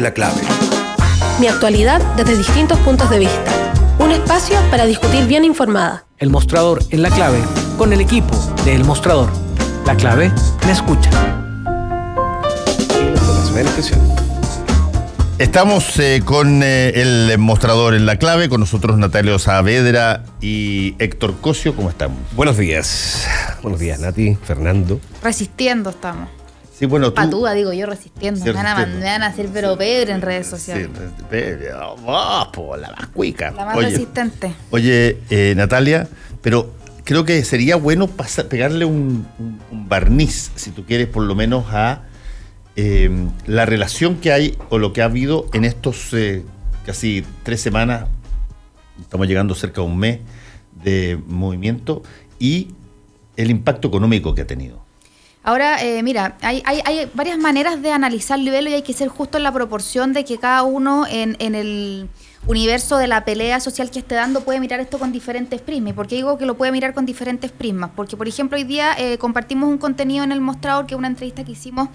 La clave. Mi actualidad desde distintos puntos de vista. Un espacio para discutir bien informada. El Mostrador en La Clave, con el equipo de El Mostrador. La Clave me escucha. Estamos con el Mostrador en La Clave, con nosotros Natalia Saavedra y Héctor Cosio. ¿Cómo estamos? Buenos días. Buenos días, Nati, Fernando. Resistiendo estamos. Sí, bueno, tú... Patúa, digo yo, resistiendo. Sí, Me van a hacer pero pebre en redes sociales. La más cuica. La más resistente. Oye, Natalia, pero creo que sería bueno pegarle un barniz, si tú quieres, por lo menos a la relación que hay o lo que ha habido en estos casi 3 semanas, estamos llegando cerca de un mes de movimiento, y el impacto económico que ha tenido. Ahora, mira, hay varias maneras de analizar el y hay que ser justo en la proporción de que cada uno en el universo de la pelea social que esté dando puede mirar esto con diferentes prismas. ¿Y por qué digo que lo puede mirar con diferentes prismas? Porque, por ejemplo, hoy día compartimos un contenido en El Mostrador, que es una entrevista que hicimos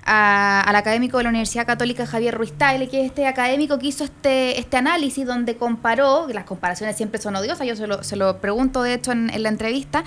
al académico de la Universidad Católica Javier Ruiz Tagle, que es este académico que hizo este análisis donde comparó, las comparaciones siempre son odiosas, yo se lo pregunto de hecho en la entrevista,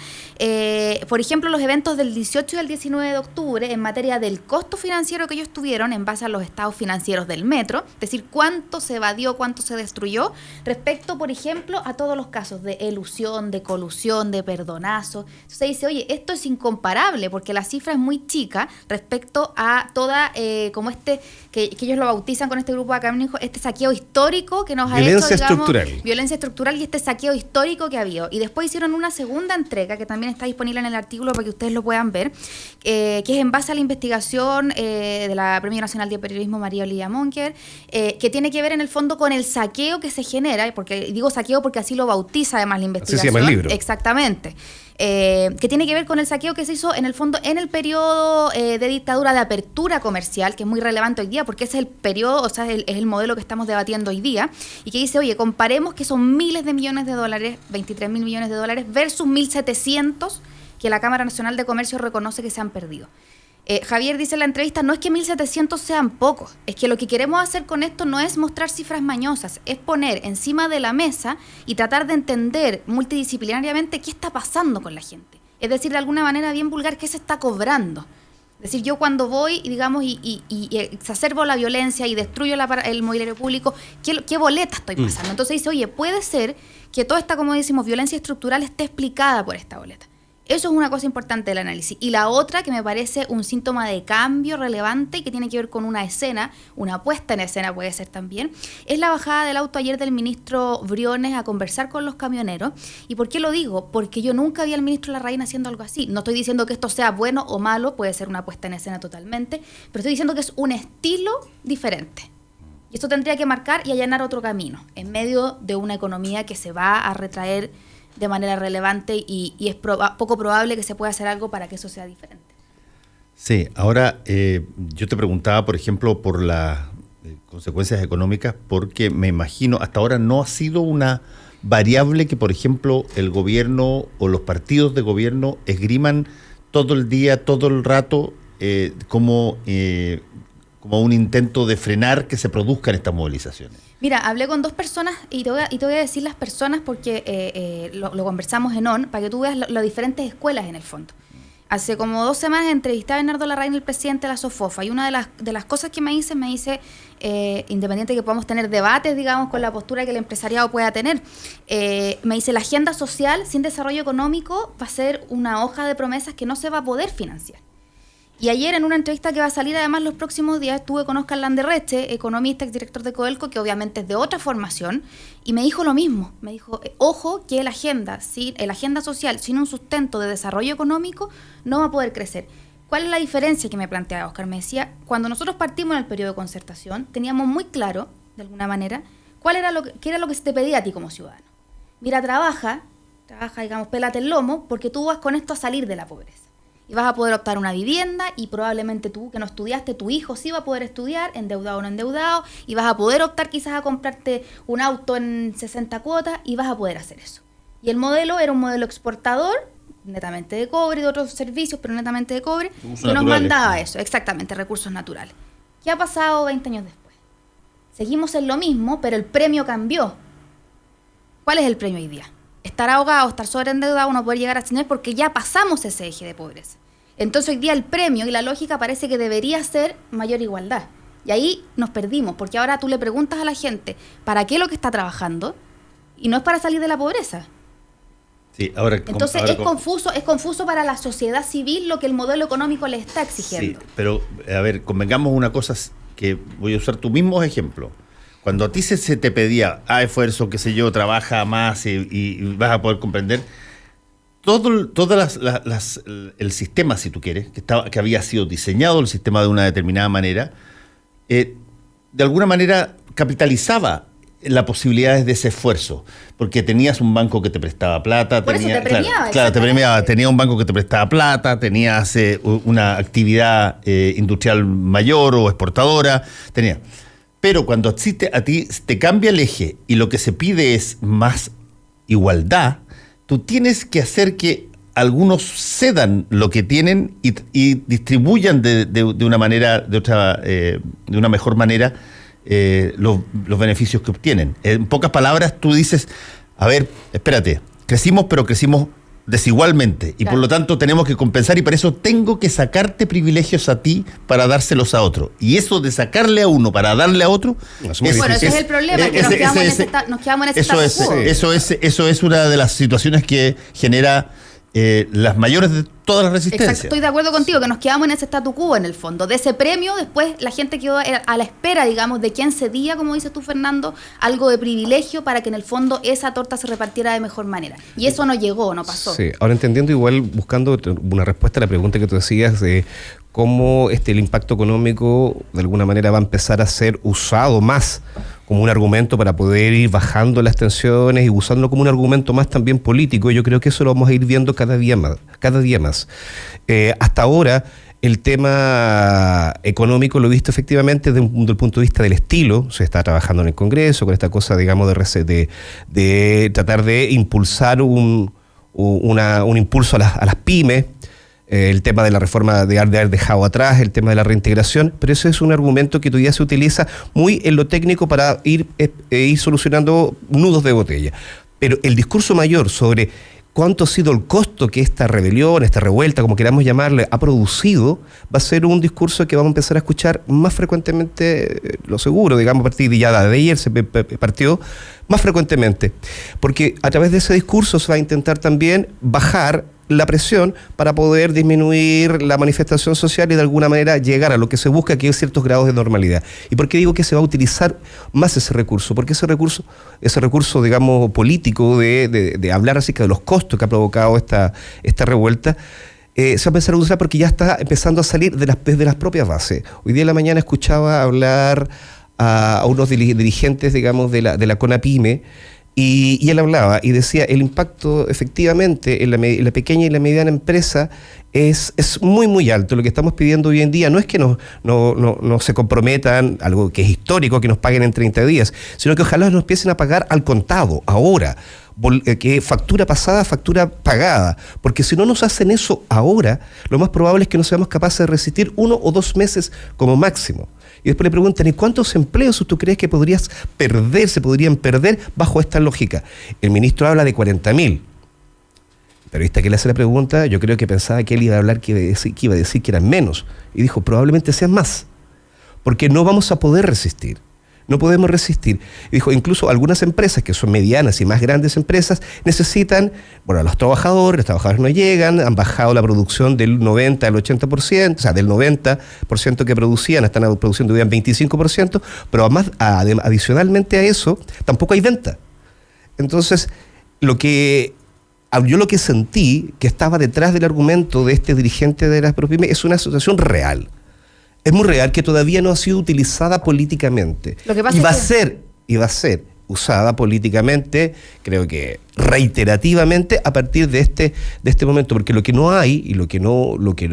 por ejemplo, los eventos del 18 y del 19 de octubre en materia del costo financiero que ellos tuvieron en base a los estados financieros del metro, es decir, cuánto se evadió, cuánto se destruyó, respecto, por ejemplo, a todos los casos de elusión, de colusión, de perdonazo. Entonces se dice, oye, esto es incomparable porque la cifra es muy chica respecto a toda, como que ellos lo bautizan con este grupo de académicos, este saqueo histórico que nos ha hecho, digamos, violencia estructural y este saqueo histórico que ha habido. Y después hicieron una segunda entrega que también está disponible en el artículo para que ustedes lo puedan ver, que es en base a la investigación de la Premio Nacional de Periodismo María Olivia Monker, que tiene que ver en el fondo con el saqueo que se genera, porque digo saqueo porque así lo bautiza además la investigación. Así se llama el libro. Exactamente. Que tiene que ver con el saqueo que se hizo en el fondo en el periodo de dictadura de apertura comercial, que es muy relevante hoy día porque es el periodo, o sea, es el modelo que estamos debatiendo hoy día, y que dice, oye, comparemos que son miles de millones de dólares, 23.000 millones de dólares, versus 1.700 que la Cámara Nacional de Comercio reconoce que se han perdido. Javier dice en la entrevista, no es que 1.700 sean pocos, es que lo que queremos hacer con esto no es mostrar cifras mañosas, es poner encima de la mesa y tratar de entender multidisciplinariamente qué está pasando con la gente. Es decir, de alguna manera bien vulgar, qué se está cobrando. Es decir, yo cuando voy, digamos, y exacerbo la violencia y destruyo el mobiliario público, ¿qué boleta estoy pasando? Entonces dice, oye, puede ser que toda esta, como decimos, violencia estructural esté explicada por esta boleta. Eso es una cosa importante del análisis. Y la otra, que me parece un síntoma de cambio relevante y que tiene que ver con una escena, una puesta en escena puede ser también, es la bajada del auto ayer del ministro Briones a conversar con los camioneros. ¿Y por qué lo digo? Porque yo nunca vi al ministro Larraín haciendo algo así. No estoy diciendo que esto sea bueno o malo, puede ser una puesta en escena totalmente, pero estoy diciendo que es un estilo diferente. Y esto tendría que marcar y allanar otro camino en medio de una economía que se va a retraer de manera relevante y es poco probable que se pueda hacer algo para que eso sea diferente. Sí, ahora yo te preguntaba, por ejemplo, por las consecuencias económicas, porque me imagino, hasta ahora no ha sido una variable que, por ejemplo, el gobierno o los partidos de gobierno esgriman todo el día, todo el rato, como un intento de frenar que se produzcan estas movilizaciones. Mira, hablé con 2 personas y te voy a decir las personas porque lo conversamos en ON para que tú veas las diferentes escuelas en el fondo. Hace como 2 semanas entrevisté a Bernardo Larraín, el presidente de la SOFOFA, y una de las cosas que me dice, independiente de que podamos tener debates, digamos, con la postura que el empresariado pueda tener, me dice, la agenda social sin desarrollo económico va a ser una hoja de promesas que no se va a poder financiar. Y ayer en una entrevista que va a salir además los próximos días estuve con Óscar Landerreche, economista, exdirector de Codelco, que obviamente es de otra formación, y me dijo lo mismo. Me dijo, ojo que la agenda social sin un sustento de desarrollo económico no va a poder crecer. ¿Cuál es la diferencia que me planteaba Óscar? Me decía, cuando nosotros partimos en el periodo de concertación, teníamos muy claro, de alguna manera, qué era lo que se te pedía a ti como ciudadano. Mira, trabaja, digamos, pélate el lomo, porque tú vas con esto a salir de la pobreza. Y vas a poder optar a una vivienda y probablemente tú que no estudiaste, tu hijo sí va a poder estudiar, endeudado o no endeudado, y vas a poder optar quizás a comprarte un auto en 60 cuotas y vas a poder hacer eso. Y el modelo era un modelo exportador, netamente de cobre y de otros servicios, pero netamente de cobre, que nos mandaba eso, exactamente, recursos naturales. ¿Qué ha pasado 20 años después? seguimos en lo mismo, pero el premio cambió. ¿Cuál es el premio hoy día? Estar ahogado, estar sobreendeudado, no poder llegar a tener porque ya pasamos ese eje de pobreza. Entonces hoy día el premio y la lógica parece que debería ser mayor igualdad. Y ahí nos perdimos, porque ahora tú le preguntas a la gente, ¿para qué lo que está trabajando? Y no es para salir de la pobreza. Sí, ahora, entonces ahora es confuso para la sociedad civil lo que el modelo económico le está exigiendo. Sí, pero a ver, convengamos una cosa que voy a usar tu mismo ejemplo. Cuando a ti se te pedía esfuerzo, qué sé yo, trabaja más y vas a poder comprender, el sistema, si tú quieres, que había sido diseñado, el sistema de una determinada manera, de alguna manera capitalizaba las posibilidades de ese esfuerzo, porque tenías un banco que te prestaba plata, por eso te premiaba, claro, te premiaba, tenía un banco que te prestaba plata, tenías una actividad industrial mayor o exportadora, pero cuando a ti te cambia el eje y lo que se pide es más igualdad, tú tienes que hacer que algunos cedan lo que tienen y distribuyan de una manera, de una mejor manera los beneficios que obtienen. En pocas palabras, tú dices, a ver, espérate, crecimos, pero crecimos desigualmente y por lo tanto tenemos que compensar y para eso tengo que sacarte privilegios a ti para dárselos a otro. Y eso de sacarle a uno para darle a otro... ese es el problema, que nos quedamos en ese status quo. Eso es una de las situaciones que genera las mayores de todas las resistencias. Exacto, estoy de acuerdo contigo, que nos quedamos en ese statu quo en el fondo. De ese premio, después la gente quedó a la espera, digamos, de quién cedía, como dices tú, Fernando, algo de privilegio para que en el fondo esa torta se repartiera de mejor manera. Y eso no llegó, no pasó. Sí, ahora entendiendo igual, buscando una respuesta a la pregunta que tú decías de cómo el impacto económico de alguna manera va a empezar a ser usado más como un argumento para poder ir bajando las tensiones y usándolo como un argumento más también político. Yo creo que eso lo vamos a ir viendo cada día más. Hasta ahora, el tema económico lo he visto efectivamente desde el punto de vista del estilo. Se está trabajando en el Congreso con esta cosa, digamos, de tratar de impulsar un impulso a las pymes. El tema de la reforma de haber dejado atrás, el tema de la reintegración, pero ese es un argumento que todavía se utiliza muy en lo técnico para ir solucionando nudos de botella. Pero el discurso mayor sobre cuánto ha sido el costo que esta rebelión, esta revuelta, como queramos llamarle, ha producido, va a ser un discurso que vamos a empezar a escuchar más frecuentemente, lo seguro, digamos, a partir de ya de ayer se partió más frecuentemente, porque a través de ese discurso se va a intentar también bajar la presión para poder disminuir la manifestación social y de alguna manera llegar a lo que se busca, que es ciertos grados de normalidad. ¿Y por qué digo que se va a utilizar más ese recurso? Porque ese recurso, digamos, político de hablar acerca de los costos que ha provocado esta revuelta, se va a empezar a usar porque ya está empezando a salir desde las propias bases. Hoy día en la mañana escuchaba hablar a unos dirigentes, digamos, de la CONAPYME, y él hablaba y decía, el impacto efectivamente en la pequeña y la mediana empresa es muy, muy alto. Lo que estamos pidiendo hoy en día no es que no se comprometan, algo que es histórico, que nos paguen en 30 días, sino que ojalá nos empiecen a pagar al contado, ahora, que factura pasada, factura pagada, porque si no nos hacen eso ahora, lo más probable es que no seamos capaces de resistir 1 o 2 meses como máximo. Y después le preguntan, ¿y cuántos empleos tú crees que se podrían perder bajo esta lógica? El ministro habla de 40.000. El periodista que le hace la pregunta, yo creo que pensaba que él iba a hablar, que iba a decir que eran menos. Y dijo, probablemente sean más. Porque no vamos a poder resistir. No podemos resistir. Y dijo, incluso algunas empresas que son medianas y más grandes empresas necesitan, los trabajadores no llegan, han bajado la producción del 90 al 80%, o sea, del 90% que producían, están produciendo un 25%, pero adicionalmente a eso, tampoco hay venta. Entonces, yo lo que sentí que estaba detrás del argumento de este dirigente de las ProPyme es una situación real. Es muy real, que todavía no ha sido utilizada políticamente. Lo que pasa y va a ser usada políticamente, creo que reiterativamente, a partir de este momento, porque lo que no hay y lo que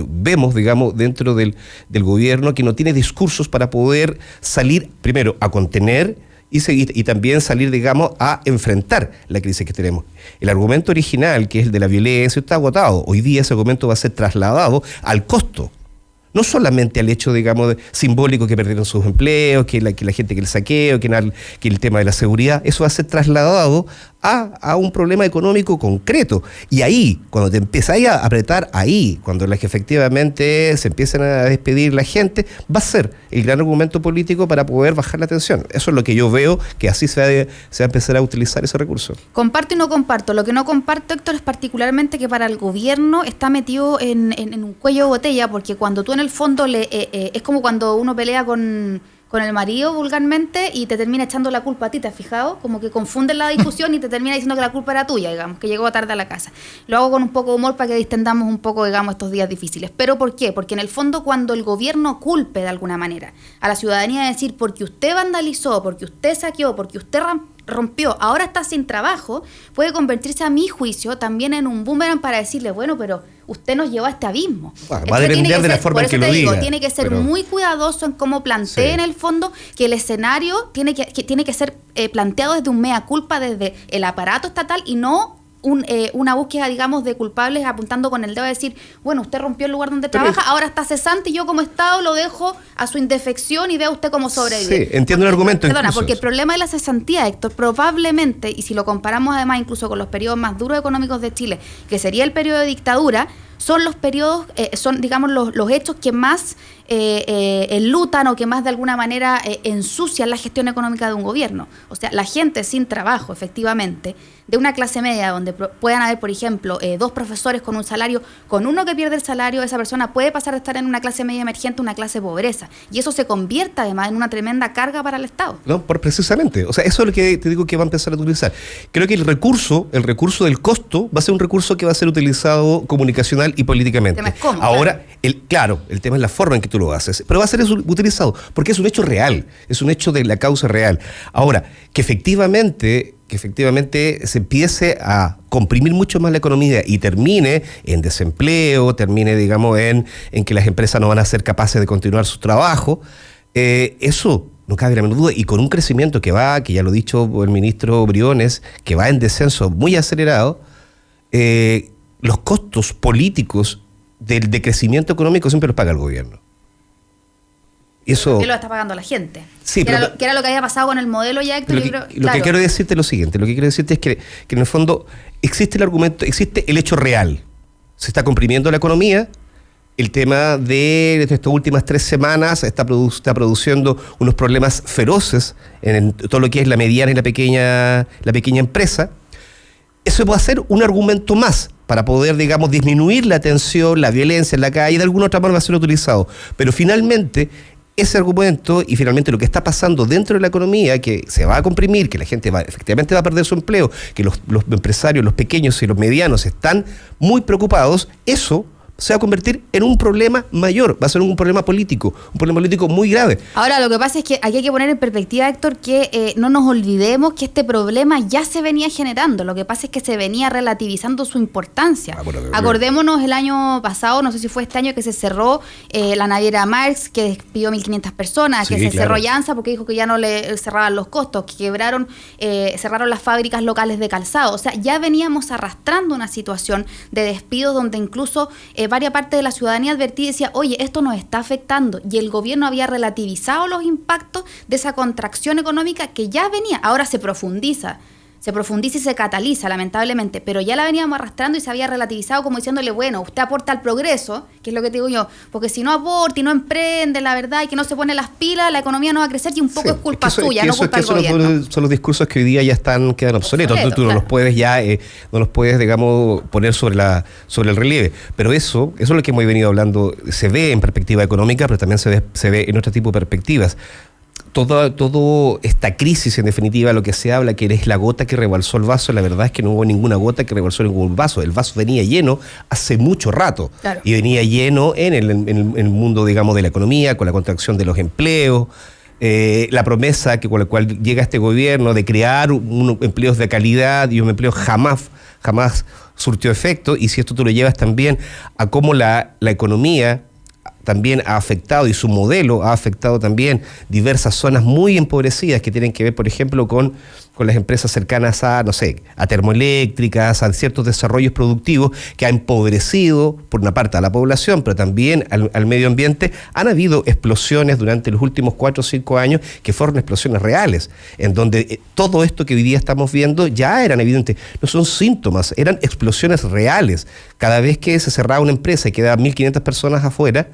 vemos, digamos, dentro del gobierno, que no tiene discursos para poder salir primero a contener y también salir, digamos, a enfrentar la crisis que tenemos. El argumento original, que es el de la violencia, está agotado. Hoy día ese argumento va a ser trasladado al costo. No solamente al hecho, digamos, simbólico que perdieron sus empleos, que la gente que el saqueo, que el tema de la seguridad, eso va a ser trasladado a un problema económico concreto. Y ahí, cuando te empiezas a apretar ahí, cuando efectivamente se empiezan a despedir la gente, va a ser el gran argumento político para poder bajar la tensión. Eso es lo que yo veo, que así se va a empezar a utilizar ese recurso. Comparto y no comparto. Lo que no comparto, Héctor, es particularmente que para el gobierno está metido en un cuello de botella, porque cuando tú en el fondo es como cuando uno pelea con el marido vulgarmente y te termina echando la culpa a ti, ¿te has fijado? Como que confunden la discusión y te termina diciendo que la culpa era tuya, digamos, que llegó tarde a la casa. Lo hago con un poco de humor para que distendamos un poco, digamos, estos días difíciles. ¿Pero por qué? Porque en el fondo cuando el gobierno culpe de alguna manera a la ciudadanía de decir porque usted vandalizó, porque usted saqueó, porque usted rompió, ahora está sin trabajo, puede convertirse a mi juicio también en un boomerang para decirle, bueno, pero usted nos llevó a este abismo. Bueno, va a depender de la forma en que lo diga. Tiene que ser muy cuidadoso en cómo plantee en el fondo que el escenario tiene que ser planteado desde un mea culpa, desde el aparato estatal y no una búsqueda, digamos, de culpables apuntando con el dedo a decir, bueno, usted rompió el lugar donde trabaja, ahora está cesante y yo como Estado lo dejo a su indefección y vea usted cómo sobrevive. Sí, entiendo el argumento. Perdona, porque el problema de la cesantía, Héctor, probablemente, y si lo comparamos además incluso con los periodos más duros económicos de Chile, que sería el periodo de dictadura, son los periodos, son digamos los hechos que más enlutan o que más de alguna manera ensucian la gestión económica de un gobierno. O sea, la gente sin trabajo, efectivamente, de una clase media donde puedan haber, por ejemplo, 2 profesores con un salario, con uno que pierde el salario, esa persona puede pasar de estar en una clase media emergente a una clase de pobreza. Y eso se convierte además en una tremenda carga para el Estado. No, precisamente. O sea, eso es lo que te digo que va a empezar a utilizar. Creo que el recurso del costo va a ser un recurso que va a ser utilizado comunicacional y políticamente. El tema es cómo, ahora, el tema es la forma en que tú lo haces, pero va a ser utilizado porque es un hecho real, es un hecho de la causa real. Ahora, que efectivamente se empiece a comprimir mucho más la economía y termine en desempleo, termine, digamos, en que las empresas no van a ser capaces de continuar su trabajo, eso no cabe la menor duda, y con un crecimiento que ya lo ha dicho el ministro Briones, que va en descenso muy acelerado, los costos políticos del decrecimiento económico siempre los paga el gobierno. Eso que lo está pagando la gente. Sí, que era lo que había pasado con el modelo ya, Héctor. Lo que quiero decirte es lo siguiente, es que en el fondo existe el argumento, existe el hecho real. Se está comprimiendo la economía. El tema de estas últimas 3 semanas está produciendo unos problemas feroces en todo lo que es la mediana y la pequeña empresa. Eso va a ser un argumento más para poder, digamos, disminuir la tensión, la violencia en la calle, de alguna otra manera va a ser utilizado. Pero finalmente, ese argumento y finalmente lo que está pasando dentro de la economía, que se va a comprimir, que la gente efectivamente va a perder su empleo, que los empresarios, los pequeños y los medianos están muy preocupados, eso se va a convertir en un problema mayor, va a ser un problema político muy grave. Ahora, lo que pasa es que aquí hay que poner en perspectiva, Héctor, que no nos olvidemos que este problema ya se venía generando, lo que pasa es que se venía relativizando su importancia. Acordémonos el año pasado, no sé si fue este año, que se cerró la naviera Marx, que despidió 1.500 personas, sí, que se claro. cerró Llanza porque dijo que ya no le cerraban los costos, que cerraron las fábricas locales de calzado. O sea, ya veníamos arrastrando una situación de despidos donde incluso varias partes de la ciudadanía advertía y decía, oye, esto nos está afectando, y el gobierno había relativizado los impactos de esa contracción económica que ya venía, ahora se profundiza y se cataliza, lamentablemente, pero ya la veníamos arrastrando y se había relativizado como diciéndole, bueno, usted aporta al progreso, que es lo que te digo yo, porque si no aporta y no emprende, la verdad, y que no se pone las pilas, la economía no va a crecer y un poco es culpa suya, no culpa del gobierno. Son los discursos que hoy día ya quedan obsoletos. Tú claro. no los puedes, digamos, poner sobre el relieve. Pero eso es lo que hemos venido hablando, se ve en perspectiva económica, pero también se ve en otro tipo de perspectivas. Todo esta crisis, en definitiva, lo que se habla, que es la gota que rebalsó el vaso, la verdad es que no hubo ninguna gota que rebalsó ningún vaso. El vaso venía lleno hace mucho rato. Claro. Y venía lleno en el mundo, digamos, de la economía, con la contracción de los empleos, la promesa con la cual llega este gobierno de crear empleos de calidad, y un empleo jamás surtió efecto. Y si esto tú lo llevas también a cómo la economía también ha afectado, y su modelo ha afectado también diversas zonas muy empobrecidas que tienen que ver, por ejemplo, con con las empresas cercanas a, no sé, a termoeléctricas, a ciertos desarrollos productivos que ha empobrecido, por una parte, a la población, pero también al medio ambiente. Han habido explosiones durante los últimos 4 o 5 años que fueron explosiones reales, en donde todo esto que hoy día estamos viendo ya eran evidentes, no son síntomas, eran explosiones reales. Cada vez que se cerraba una empresa y quedaban 1.500 personas afuera,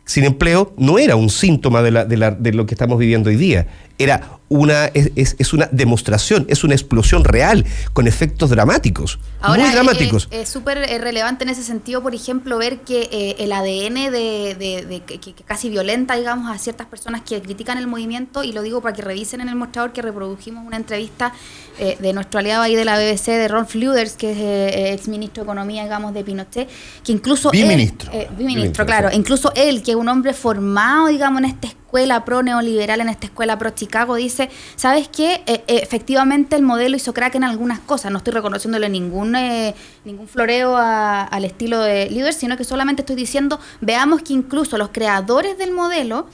sin empleo, no era un síntoma de lo que estamos viviendo hoy día. Era es una demostración, es una explosión real, con efectos dramáticos, ahora, muy dramáticos. Es súper relevante en ese sentido, por ejemplo, ver que el ADN que casi violenta, digamos, a ciertas personas que critican el movimiento, y lo digo para que revisen en el mostrador que reprodujimos una entrevista de nuestro aliado ahí de la BBC, de Rolf Luders, que es exministro de Economía, digamos, de Pinochet, que incluso biministro, claro, sí. Incluso él, que es un hombre formado, digamos, en esta escuela pro neoliberal, en esta escuela pro Chicago, dice, ¿sabes qué? Efectivamente el modelo hizo crack en algunas cosas, no estoy reconociéndole ningún floreo al estilo de Luders, sino que solamente estoy diciendo, veamos que incluso los creadores del modelo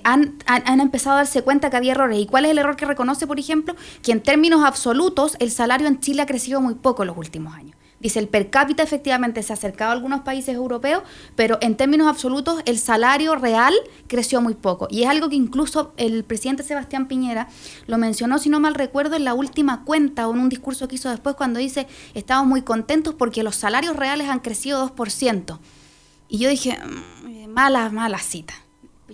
han empezado a darse cuenta que había errores. ¿Y cuál es el error que reconoce, por ejemplo? Que en términos absolutos el salario en Chile ha crecido muy poco en los últimos años. Dice, el per cápita efectivamente se ha acercado a algunos países europeos, pero en términos absolutos el salario real creció muy poco. Y es algo que incluso el presidente Sebastián Piñera lo mencionó, si no mal recuerdo, en la última cuenta o en un discurso que hizo después, cuando dice, estamos muy contentos porque los salarios reales han crecido 2%. Y yo dije, mala cita.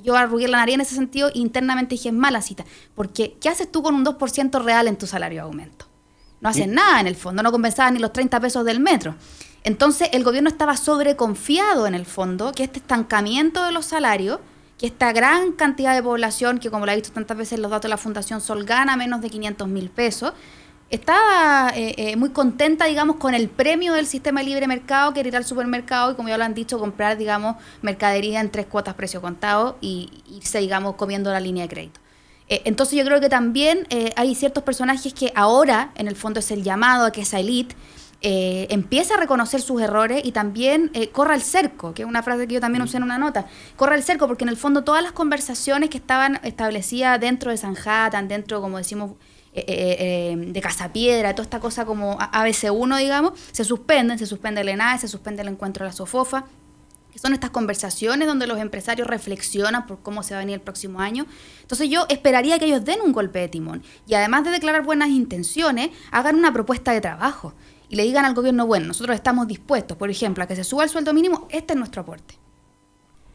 Yo arrugué la nariz en ese sentido, internamente dije, mala cita. Porque, ¿qué haces tú con un 2% real en tu salario de aumento? No hacen nada en el fondo, no compensaban ni los 30 pesos del metro. Entonces el gobierno estaba sobreconfiado en el fondo que este estancamiento de los salarios, que esta gran cantidad de población, que como lo ha visto tantas veces en los datos de la Fundación Sol, gana menos de 500.000 pesos, estaba muy contenta, digamos, con el premio del sistema de libre mercado, que era ir al supermercado y, como ya lo han dicho, comprar, digamos, mercadería en 3 cuotas precio contado y irse, digamos, comiendo la línea de crédito. Entonces yo creo que también hay ciertos personajes que ahora, en el fondo, es el llamado a que esa élite empiece a reconocer sus errores y también corra el cerco, que es una frase que yo también usé en una nota. Corra el cerco, porque en el fondo todas las conversaciones que estaban establecidas dentro de Sanhattan, dentro, como decimos, de Casapiedra, toda esta cosa como ABC1, digamos, se suspende el ENADE, se suspende el encuentro de la SOFOFA, que son estas conversaciones donde los empresarios reflexionan por cómo se va a venir el próximo año. Entonces yo esperaría que ellos den un golpe de timón y, además de declarar buenas intenciones, hagan una propuesta de trabajo y le digan al gobierno, bueno, nosotros estamos dispuestos, por ejemplo, a que se suba el sueldo mínimo, este es nuestro aporte.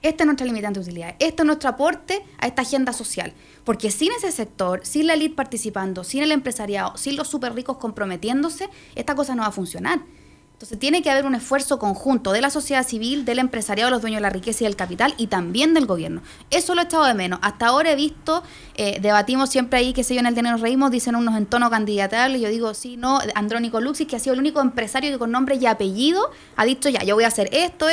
Esta es nuestra limitante de utilidad, este es nuestro aporte a esta agenda social. Porque sin ese sector, sin la élite participando, sin el empresariado, sin los súper ricos comprometiéndose, esta cosa no va a funcionar. Entonces tiene que haber un esfuerzo conjunto de la sociedad civil, del empresariado, de los dueños de la riqueza y del capital, y también del gobierno. Eso lo he echado de menos. Hasta ahora he visto, debatimos siempre ahí, qué sé yo, en el Día nos reímos, dicen unos en tono candidatable, y yo digo, sí, no, Andrónico Luxis, que ha sido el único empresario que con nombre y apellido ha dicho, ya, yo voy a hacer esto.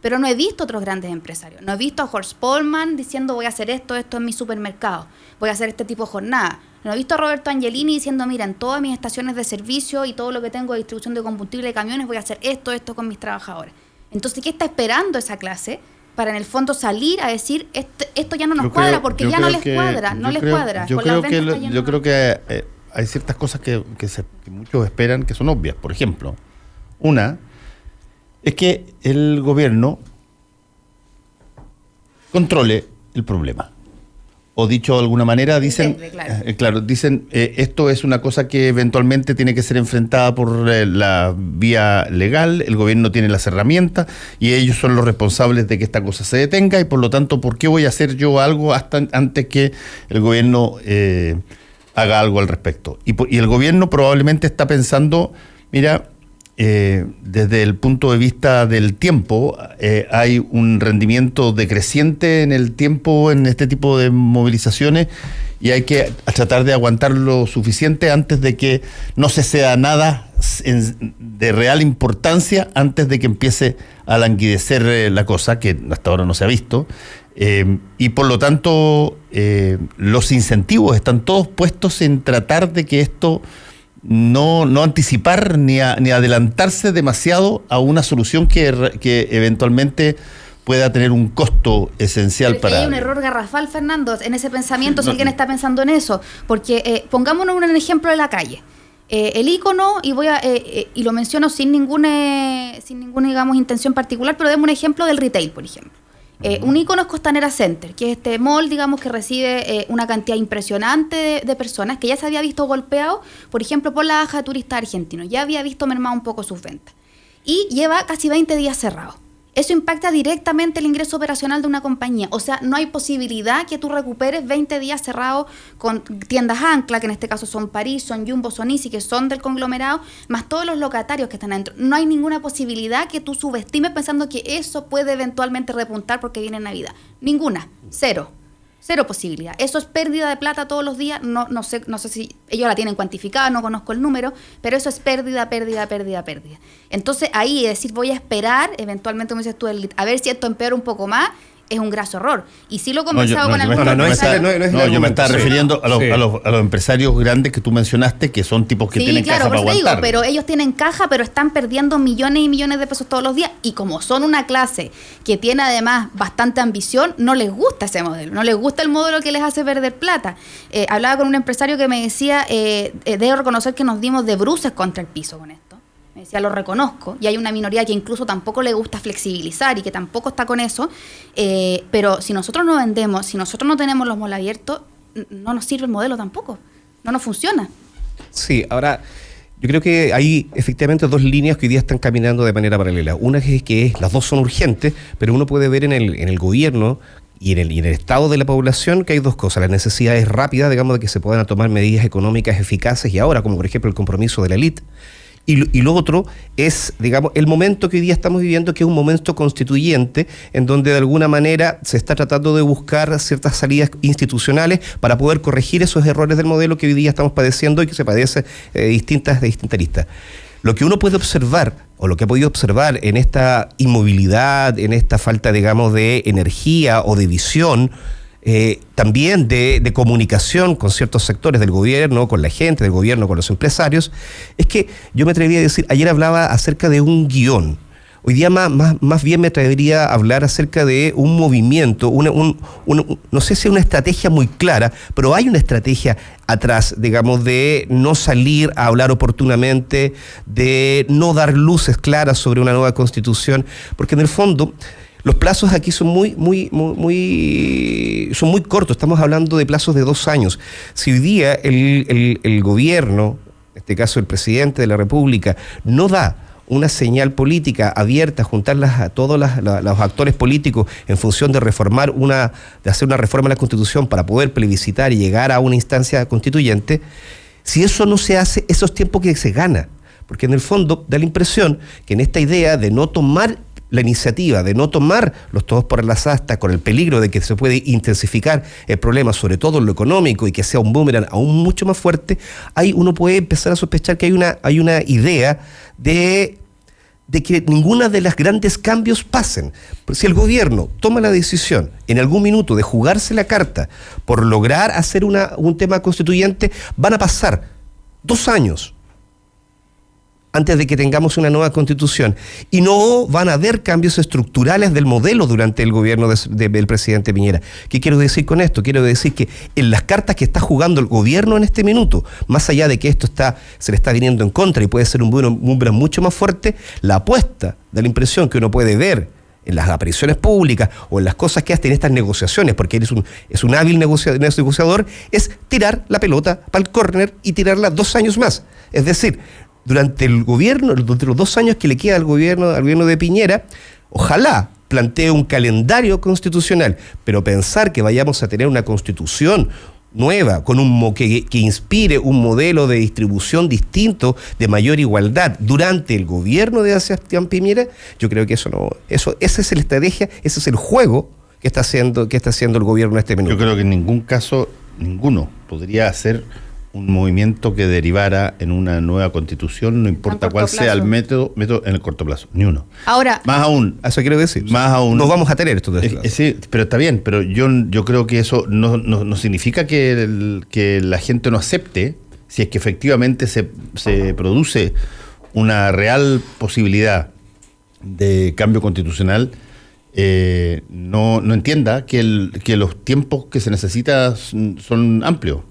Pero no he visto otros grandes empresarios. No he visto a Horst Polman diciendo, voy a hacer esto en mi supermercado, voy a hacer este tipo de jornada. No he visto a Roberto Angelini diciendo, mira, en todas mis estaciones de servicio y todo lo que tengo de distribución de combustible de camiones, voy a hacer esto con mis trabajadores. Entonces, ¿qué está esperando esa clase para en el fondo salir a decir, esto ya no nos cuadra, porque ya no les cuadra, no les cuadra? Yo creo que hay ciertas cosas que muchos esperan que son obvias. Por ejemplo, una es que el gobierno controle el problema. O dicho de alguna manera, dicen, esto es una cosa que eventualmente tiene que ser enfrentada por la vía legal, el gobierno tiene las herramientas y ellos son los responsables de que esta cosa se detenga, y por lo tanto, ¿por qué voy a hacer yo algo hasta antes que el gobierno haga algo al respecto? Y el gobierno probablemente está pensando, mira, desde el punto de vista del tiempo, hay un rendimiento decreciente en el tiempo en este tipo de movilizaciones y hay que tratar de aguantar lo suficiente antes de que no se sea nada de real importancia, antes de que empiece a languidecer la cosa, que hasta ahora no se ha visto. Y por lo tanto, los incentivos están todos puestos en tratar de que esto no anticipar ni adelantarse demasiado a una solución que eventualmente pueda tener un costo esencial Pero es que para... hay un error garrafal, Fernando, en ese pensamiento, si alguien está pensando en eso. Porque pongámonos un ejemplo de la calle. El ícono, y lo menciono sin ninguna, digamos, intención particular, pero demos un ejemplo del retail, por ejemplo. Un ícono es Costanera Center, que es este mall, digamos, que recibe una cantidad impresionante de personas que ya se había visto golpeado, por ejemplo, por la baja de turistas argentinos. Ya había visto mermado un poco sus ventas. Y lleva casi 20 días cerrado. Eso impacta directamente el ingreso operacional de una compañía. O sea, no hay posibilidad que tú recuperes 20 días cerrados con tiendas ancla, que en este caso son París, son Jumbo, son Easy, que son del conglomerado, más todos los locatarios que están adentro. No hay ninguna posibilidad que tú subestimes pensando que eso puede eventualmente repuntar porque viene Navidad. Ninguna. Cero posibilidad. Eso es pérdida de plata todos los días. No sé si ellos la tienen cuantificada, no conozco el número, pero eso es pérdida. Entonces ahí decir voy a esperar, eventualmente como dices tú, a ver si esto empeora un poco más, es un graso error. Y sí lo he conversado con algunos empresarios. Yo me estaba refiriendo a los empresarios grandes que tú mencionaste, que son tipos que tienen caja para aguantar. Digo, pero ellos tienen caja, pero están perdiendo millones y millones de pesos todos los días. Y como son una clase que tiene además bastante ambición, no les gusta ese modelo. No les gusta el modelo que les hace perder plata. Hablaba con un empresario que me decía, debo reconocer que nos dimos de bruces contra el piso con esto. Me decía, lo reconozco, y hay una minoría que incluso tampoco le gusta flexibilizar y que tampoco está con eso, pero si nosotros no vendemos, si nosotros no tenemos los malls abiertos, no nos sirve el modelo tampoco, no nos funciona. Sí, ahora, yo creo que hay efectivamente dos líneas que hoy día están caminando de manera paralela. Una es que las dos son urgentes, pero uno puede ver en el gobierno y en el estado de la población que hay dos cosas. La necesidad es rápida, digamos, de que se puedan tomar medidas económicas eficaces y ahora, como por ejemplo el compromiso de la élite. Y lo otro es, digamos, el momento que hoy día estamos viviendo, que es un momento constituyente, en donde de alguna manera se está tratando de buscar ciertas salidas institucionales para poder corregir esos errores del modelo que hoy día estamos padeciendo y que se padece de distintas aristas. Lo que uno puede observar, o lo que ha podido observar en esta inmovilidad, en esta falta, digamos, de energía o de visión, también de comunicación con ciertos sectores del gobierno, con la gente del gobierno, con los empresarios, es que yo me atrevería a decir, ayer hablaba acerca de un guión, hoy día más bien me atrevería a hablar acerca de un movimiento, no sé si es una estrategia muy clara, pero hay una estrategia atrás, digamos, de no salir a hablar oportunamente, de no dar luces claras sobre una nueva constitución, porque en el fondo los plazos aquí son muy cortos, estamos hablando de plazos de 2 años. Si hoy día el gobierno, en este caso el presidente de la República, no da una señal política abierta, juntarlas a todos los actores políticos en función de de hacer una reforma a la Constitución para poder plebiscitar y llegar a una instancia constituyente, si eso no se hace, esos tiempos que se gana, porque en el fondo da la impresión que en esta idea de no tomar la iniciativa, de no tomar los todos por las astas, con el peligro de que se puede intensificar el problema, sobre todo en lo económico, y que sea un boomerang aún mucho más fuerte, ahí uno puede empezar a sospechar que hay una idea de que ninguna de las grandes cambios pasen. Si el gobierno toma la decisión en algún minuto de jugarse la carta por lograr hacer un tema constituyente, van a pasar 2 años antes de que tengamos una nueva constitución, y no van a haber cambios estructurales del modelo durante el gobierno del presidente Piñera. ¿Qué quiero decir con esto? Quiero decir que en las cartas que está jugando el gobierno en este minuto, más allá de que esto se le está viniendo en contra y puede ser un boomerang mucho más fuerte, la apuesta da la impresión que uno puede ver en las apariciones públicas o en las cosas que hacen en estas negociaciones, porque él es un hábil negociador, es tirar la pelota para el córner y tirarla 2 años más. Es decir, durante los 2 años que le queda al gobierno de Piñera, ojalá plantee un calendario constitucional, pero pensar que vayamos a tener una constitución nueva, que inspire un modelo de distribución distinto, de mayor igualdad, durante el gobierno de Sebastián Piñera, yo creo que esa es la estrategia, ese es el juego que está haciendo el gobierno en este minuto. Yo creo que en ningún caso, ninguno podría hacer un movimiento que derivara en una nueva constitución, no importa cuál sea el método en el corto plazo, ni uno. Ahora, más aún, eso quiero decir, más aún, no vamos a tener esto. Sí, pero está bien, pero yo creo que eso no significa que la gente no acepte, si es que efectivamente se produce una real posibilidad de cambio constitucional, no entienda que los tiempos que se necesitan son amplios.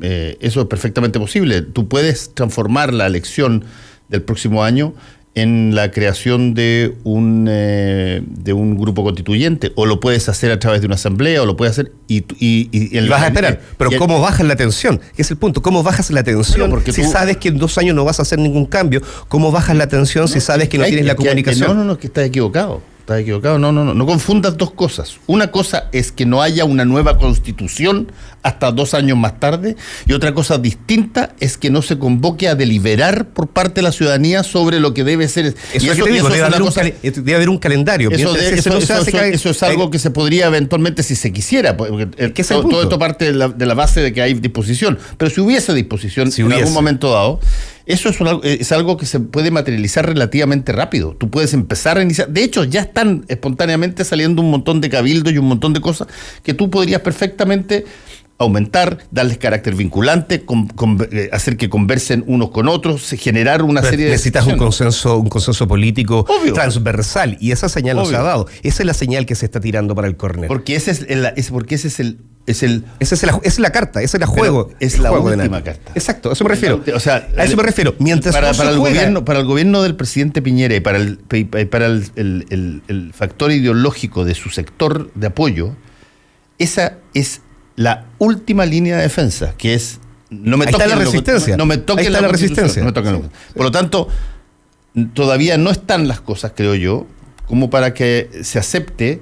Eso es perfectamente posible. Tú puedes transformar la elección del próximo año en la creación de un grupo constituyente, o lo puedes hacer a través de una asamblea, o lo puedes hacer y vas a esperar. Pero ¿cómo bajas la tensión? Ese es el punto. ¿Cómo bajas la tensión si sabes que en 2 años no vas a hacer ningún cambio? ¿Cómo bajas la tensión si sabes que no tienes la comunicación? No, que estás equivocado. Estás equivocado. No confundas dos cosas. Una cosa es que no haya una nueva constitución hasta 2 años más tarde, y otra cosa distinta es que no se convoque a deliberar por parte de la ciudadanía sobre lo que debe ser. Debe haber un calendario. Eso es algo que se podría eventualmente, si se quisiera, porque todo esto parte de la base de que hay disposición. Pero si hubiese disposición en algún momento dado, eso es algo que se puede materializar relativamente rápido. Tú puedes empezar a iniciar. De hecho, ya están espontáneamente saliendo un montón de cabildos y un montón de cosas que tú podrías perfectamente aumentar, darles carácter vinculante, hacer que conversen unos con otros, generar una serie de... Necesitas un consenso político transversal, y esa señal no se ha dado. Esa es la señal que se está tirando para el córner. Porque esa es la carta, ese es el juego. Es la última carta. Exacto, a eso me refiero. A eso me refiero. Mientras para el gobierno del presidente Piñera y para el factor ideológico de su sector de apoyo, esa es la última línea de defensa, que es no me toquen la resistencia. No me toquen la resistencia. Por lo tanto, todavía no están las cosas, creo yo, como para que se acepte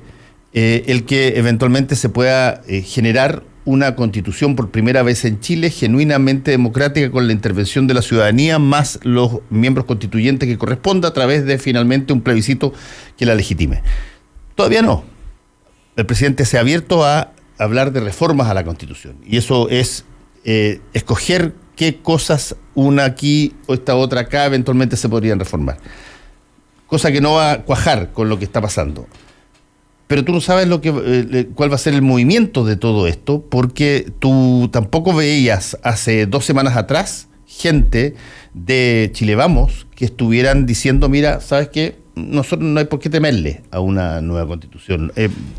el que eventualmente se pueda generar una constitución por primera vez en Chile genuinamente democrática, con la intervención de la ciudadanía más los miembros constituyentes que corresponda, a través de finalmente un plebiscito que la legitime. Todavía no. El presidente se ha abierto a hablar de reformas a la Constitución, y eso es escoger qué cosas, una aquí o esta otra acá, eventualmente se podrían reformar, cosa que no va a cuajar con lo que está pasando. Pero tú no sabes cuál va a ser el movimiento de todo esto, porque tú tampoco veías hace 2 semanas atrás gente de Chile Vamos que estuvieran diciendo, mira, ¿sabes qué? Nosotros no hay por qué temerle a una nueva constitución.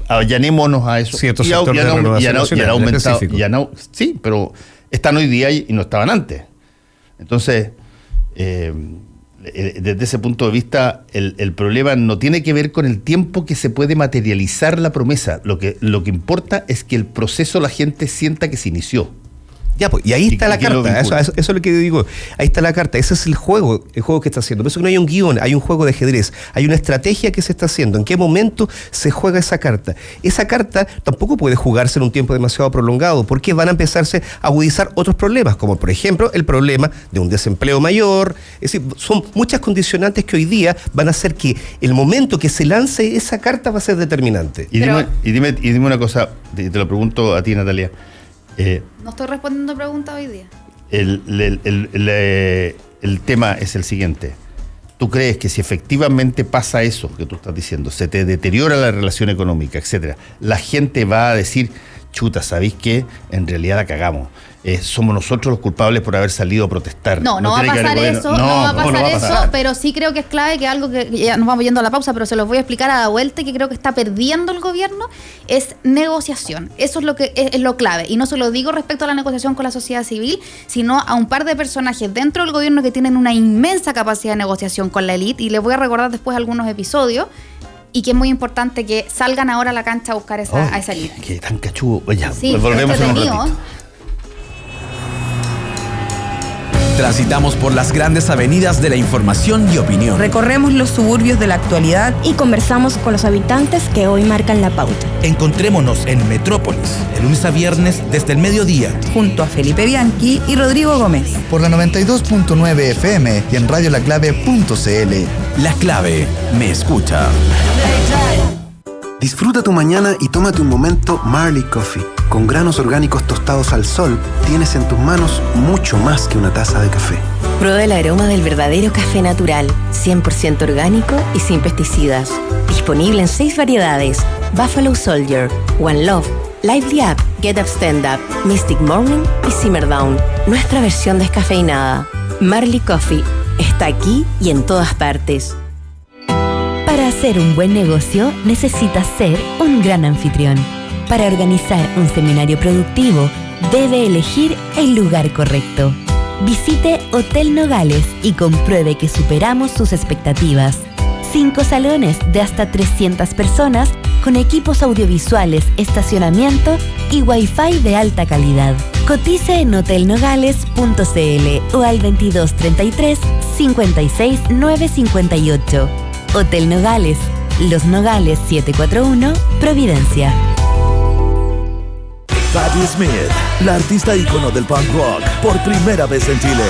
Allanémonos a eso. Cierto sector de Renovación Nacional, aumentado. Sí, pero están hoy día y no estaban antes. Entonces, desde ese punto de vista, el problema no tiene que ver con el tiempo que se puede materializar la promesa. Lo que importa es que el proceso, la gente sienta que se inició. Ya, pues, y ahí está la carta, eso es lo que digo. Ahí está la carta, ese es el juego que está haciendo. Por eso que no hay un guión, hay un juego de ajedrez, hay una estrategia que se está haciendo. ¿En qué momento se juega esa carta? Esa carta tampoco puede jugarse en un tiempo demasiado prolongado, porque van a empezarse a agudizar otros problemas, como por ejemplo el problema de un desempleo mayor. Es decir, son muchas condicionantes que hoy día van a hacer que el momento que se lance esa carta va a ser determinante. Y dime una cosa, te lo pregunto a ti, Natalia. No estoy respondiendo preguntas hoy día. El tema es el siguiente. ¿Tú crees que si efectivamente pasa eso que tú estás diciendo, se te deteriora la relación económica, etcétera, la gente va a decir, chuta, ¿sabéis qué? En realidad la cagamos. Somos nosotros los culpables por haber salido a protestar. No va a pasar eso, pero sí creo que es clave, que algo que ya nos vamos yendo a la pausa, pero se los voy a explicar a la vuelta, y que creo que está perdiendo el gobierno, es negociación. Eso es lo que es lo clave. Y no se lo digo respecto a la negociación con la sociedad civil, sino a un par de personajes dentro del gobierno que tienen una inmensa capacidad de negociación con la élite, y les voy a recordar después algunos episodios, y que es muy importante que salgan ahora a la cancha a buscar a esa élite. Que tan cachudo. Oye, sí, volvemos en un ratito. Transitamos por las grandes avenidas de la información y opinión. Recorremos los suburbios de la actualidad y conversamos con los habitantes que hoy marcan la pauta. Encontrémonos en Metrópolis, de lunes a viernes desde el mediodía. Junto a Felipe Bianchi y Rodrigo Gómez. Por la 92.9 FM y en radiolaclave.cl. La Clave me escucha. Disfruta tu mañana y tómate un momento Marley Coffee. Con granos orgánicos tostados al sol, tienes en tus manos mucho más que una taza de café. Prueba el aroma del verdadero café natural, 100% orgánico y sin pesticidas. Disponible en 6 variedades: Buffalo Soldier, One Love, Lively Up, Get Up Stand Up, Mystic Morning y Simmer Down. Nuestra versión descafeinada. Marley Coffee está aquí y en todas partes. Para hacer un buen negocio, necesitas ser un gran anfitrión. Para organizar un seminario productivo, debe elegir el lugar correcto. Visite Hotel Nogales y compruebe que superamos sus expectativas. 5 salones de hasta 300 personas con equipos audiovisuales, estacionamiento y Wi-Fi de alta calidad. Cotice en hotelnogales.cl o al 2233 56 958. Hotel Nogales, Los Nogales 741, Providencia. Patti Smith, la artista ícono del punk rock, por primera vez en Chile.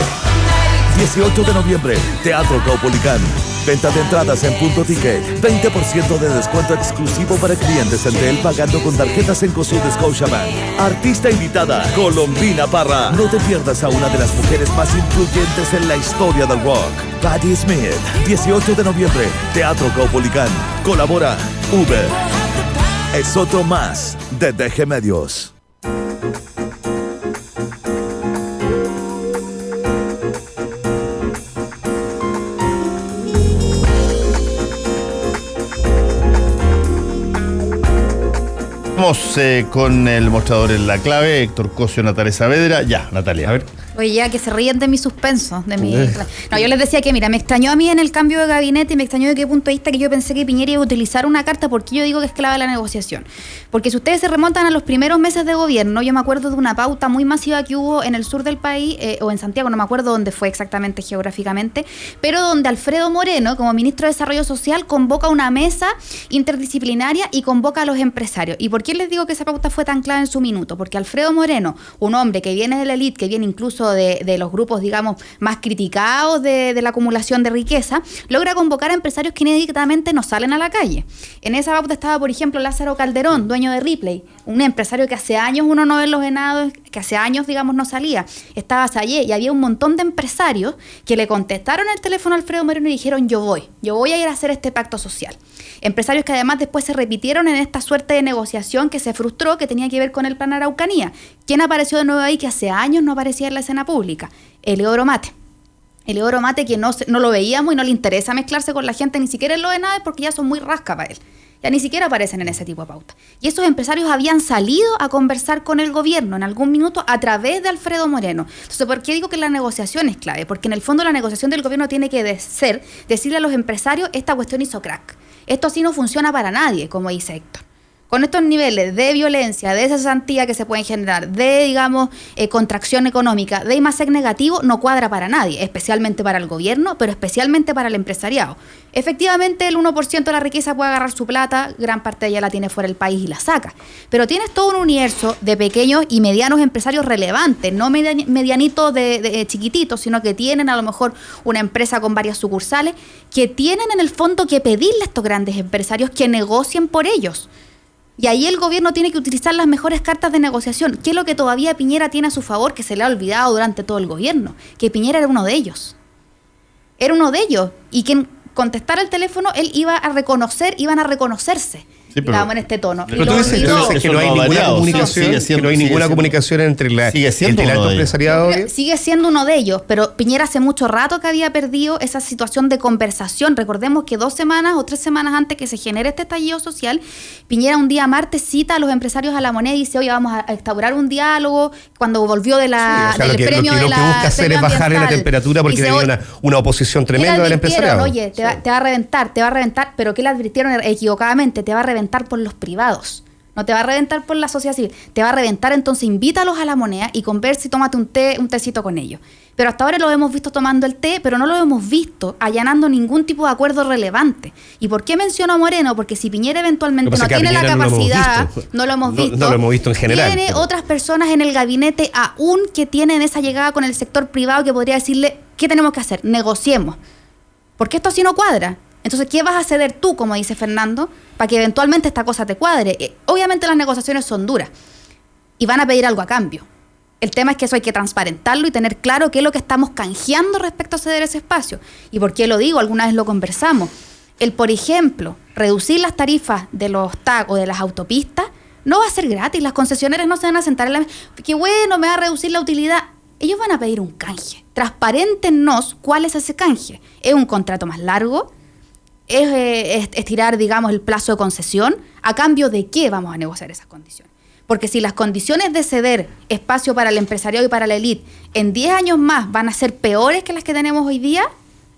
18 de noviembre, Teatro Caupolicán. Venta de entradas en Punto Ticket. 20% de descuento exclusivo para clientes Entel pagando con tarjetas Cencosud Scotiabank. Artista invitada, Colombina Parra. No te pierdas a una de las mujeres más influyentes en la historia del rock. Patti Smith, 18 de noviembre, Teatro Caupolicán. Colabora Uber. Es otro más de DG Medios. Vamos con el mostrador en la clave, Héctor Cosio, Natalia Saavedra. Ya, Natalia. A ver. Oye, ya que se ríen de mi suspenso, de mi... No, yo les decía que, mira, me extrañó a mí en el cambio de gabinete y me extrañó de qué punto de vista que yo pensé que Piñera iba a utilizar una carta, porque yo digo que es clave la negociación. Porque si ustedes se remontan a los primeros meses de gobierno, yo me acuerdo de una pauta muy masiva que hubo en el sur del país, o en Santiago, no me acuerdo dónde fue exactamente geográficamente, pero donde Alfredo Moreno, como ministro de Desarrollo Social, convoca una mesa interdisciplinaria y convoca a los empresarios. ¿Y por qué les digo que esa pauta fue tan clave en su minuto? Porque Alfredo Moreno, un hombre que viene de la élite, que viene incluso de los grupos, digamos, más criticados de la acumulación de riqueza, logra convocar a empresarios que inéditamente no salen a la calle. En esa pauta estaba, por ejemplo, Lázaro Calderón, dueño de Ripley, un empresario que hace años uno no ve en los venados, que hace años, digamos, no salía. Estaba Sayé y había un montón de empresarios que le contestaron el teléfono a Alfredo Moreno y dijeron: yo voy a ir a hacer este pacto social. Empresarios que además después se repitieron en esta suerte de negociación que se frustró, que tenía que ver con el plan Araucanía. ¿Quién apareció de nuevo ahí que hace años no aparecía en la escena pública? Eleodoro Mate. Eleodoro Mate, que no lo veíamos y no le interesa mezclarse con la gente ni siquiera en los venados porque ya son muy rasca para él. Ya ni siquiera aparecen en ese tipo de pauta. Y esos empresarios habían salido a conversar con el gobierno en algún minuto a través de Alfredo Moreno. Entonces, ¿por qué digo que la negociación es clave? Porque en el fondo la negociación del gobierno tiene que decirle a los empresarios: esta cuestión hizo crack. Esto así no funciona para nadie, como dice Héctor. Con estos niveles de violencia, de cesantía que se pueden generar, de, digamos, contracción económica, de I+C negativo, no cuadra para nadie, especialmente para el gobierno, pero especialmente para el empresariado. Efectivamente, el 1% de la riqueza puede agarrar su plata, gran parte de ella la tiene fuera del país y la saca. Pero tienes todo un universo de pequeños y medianos empresarios relevantes, no medianitos de chiquititos, sino que tienen a lo mejor una empresa con varias sucursales, que tienen en el fondo que pedirle a estos grandes empresarios que negocien por ellos. Y ahí el gobierno tiene que utilizar las mejores cartas de negociación. ¿Qué es lo que todavía Piñera tiene a su favor, que se le ha olvidado durante todo el gobierno? Que Piñera era uno de ellos. Era uno de ellos. Y quien contestara el teléfono, él iban a reconocerse. Sí, digamos, en este tono. Pero tú dices que no hay ninguna comunicación, que no hay ninguna comunicación entre el alto empresariado. Sigue siendo uno de ellos, pero Piñera hace mucho rato que había perdido esa situación de conversación. Recordemos que 2 semanas o 3 semanas antes que se genere este estallido social, Piñera un día martes cita a los empresarios a La Moneda y dice: oye, vamos a instaurar un diálogo. Cuando volvió del premio de la... Lo que busca hacer es bajarle la temperatura porque tenía una oposición tremenda del empresariado. Oye, te va a reventar, pero que le advirtieron equivocadamente: te va a reventar por los privados, no te va a reventar por la sociedad civil, te va a reventar. Entonces invítalos a La Moneda y conversa y tómate un tecito con ellos. Pero hasta ahora lo hemos visto tomando el té, pero no lo hemos visto allanando ningún tipo de acuerdo relevante. ¿Y por qué menciono a Moreno? Porque si Piñera eventualmente no tiene la capacidad, no lo hemos visto. No lo hemos visto en general. Tiene otras personas en el gabinete aún que tienen esa llegada con el sector privado que podría decirle: ¿qué tenemos que hacer? Negociemos. Porque esto así no cuadra. Entonces, ¿qué vas a ceder tú, como dice Fernando, para que eventualmente esta cosa te cuadre? Obviamente las negociaciones son duras y van a pedir algo a cambio. El tema es que eso hay que transparentarlo y tener claro qué es lo que estamos canjeando respecto a ceder ese espacio. ¿Y por qué lo digo? Alguna vez lo conversamos. Por ejemplo, reducir las tarifas de los TAC o de las autopistas no va a ser gratis. Las concesionarias no se van a sentar en la mesa. ¡Qué bueno, me va a reducir la utilidad! Ellos van a pedir un canje. Transparéntenos cuál es ese canje. ¿Es un contrato más largo? es estirar, digamos, el plazo de concesión. ¿A cambio de qué vamos a negociar esas condiciones? Porque si las condiciones de ceder espacio para el empresariado y para la élite en 10 años más van a ser peores que las que tenemos hoy día,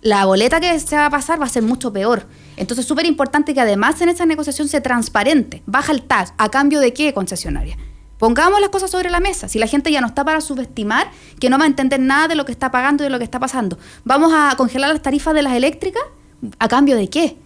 la boleta que se va a pasar va a ser mucho peor. Entonces es súper importante que además en esa negociación sea transparente. Baja el TAS. ¿A cambio de qué, concesionaria? Pongamos las cosas sobre la mesa. Si la gente ya no está para subestimar, que no va a entender nada de lo que está pagando y de lo que está pasando. ¿Vamos a congelar las tarifas de las eléctricas? ¿A cambio de qué?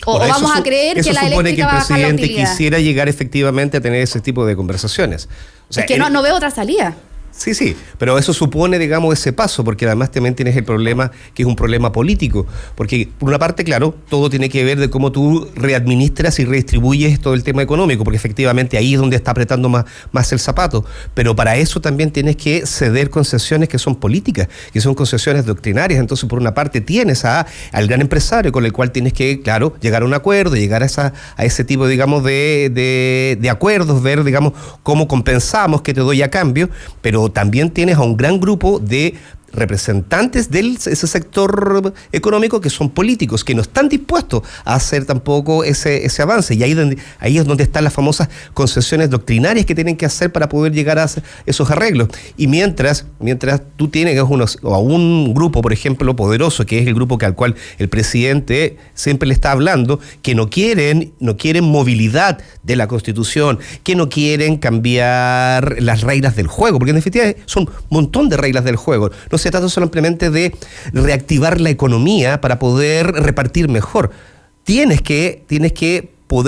¿O vamos a creer que la eléctrica va a bajar la utilidad? Eso supone que el presidente quisiera llegar efectivamente a tener ese tipo de conversaciones. O sea, es que no veo otra salida. Sí, pero eso supone, digamos, ese paso, porque además también tienes el problema que es un problema político, porque por una parte, claro, todo tiene que ver de cómo tú readministras y redistribuyes todo el tema económico, porque efectivamente ahí es donde está apretando más el zapato, pero para eso también tienes que ceder concesiones que son políticas, que son concesiones doctrinarias. Entonces, por una parte tienes al gran empresario con el cual tienes que, claro, llegar a un acuerdo, llegar a ese tipo, digamos, de acuerdos, ver, digamos, cómo compensamos, qué te doy a cambio, pero también tienes a un gran grupo de representantes de ese sector económico que son políticos, que no están dispuestos a hacer tampoco ese avance. Y ahí es donde están las famosas concesiones doctrinarias que tienen que hacer para poder llegar a esos arreglos. Y mientras tú tienes a un grupo, por ejemplo, poderoso, que es el grupo al cual el presidente siempre le está hablando, que no quieren movilidad de la Constitución, que no quieren cambiar las reglas del juego, porque en definitiva son un montón de reglas del juego. No se trata simplemente de reactivar la economía para poder repartir mejor.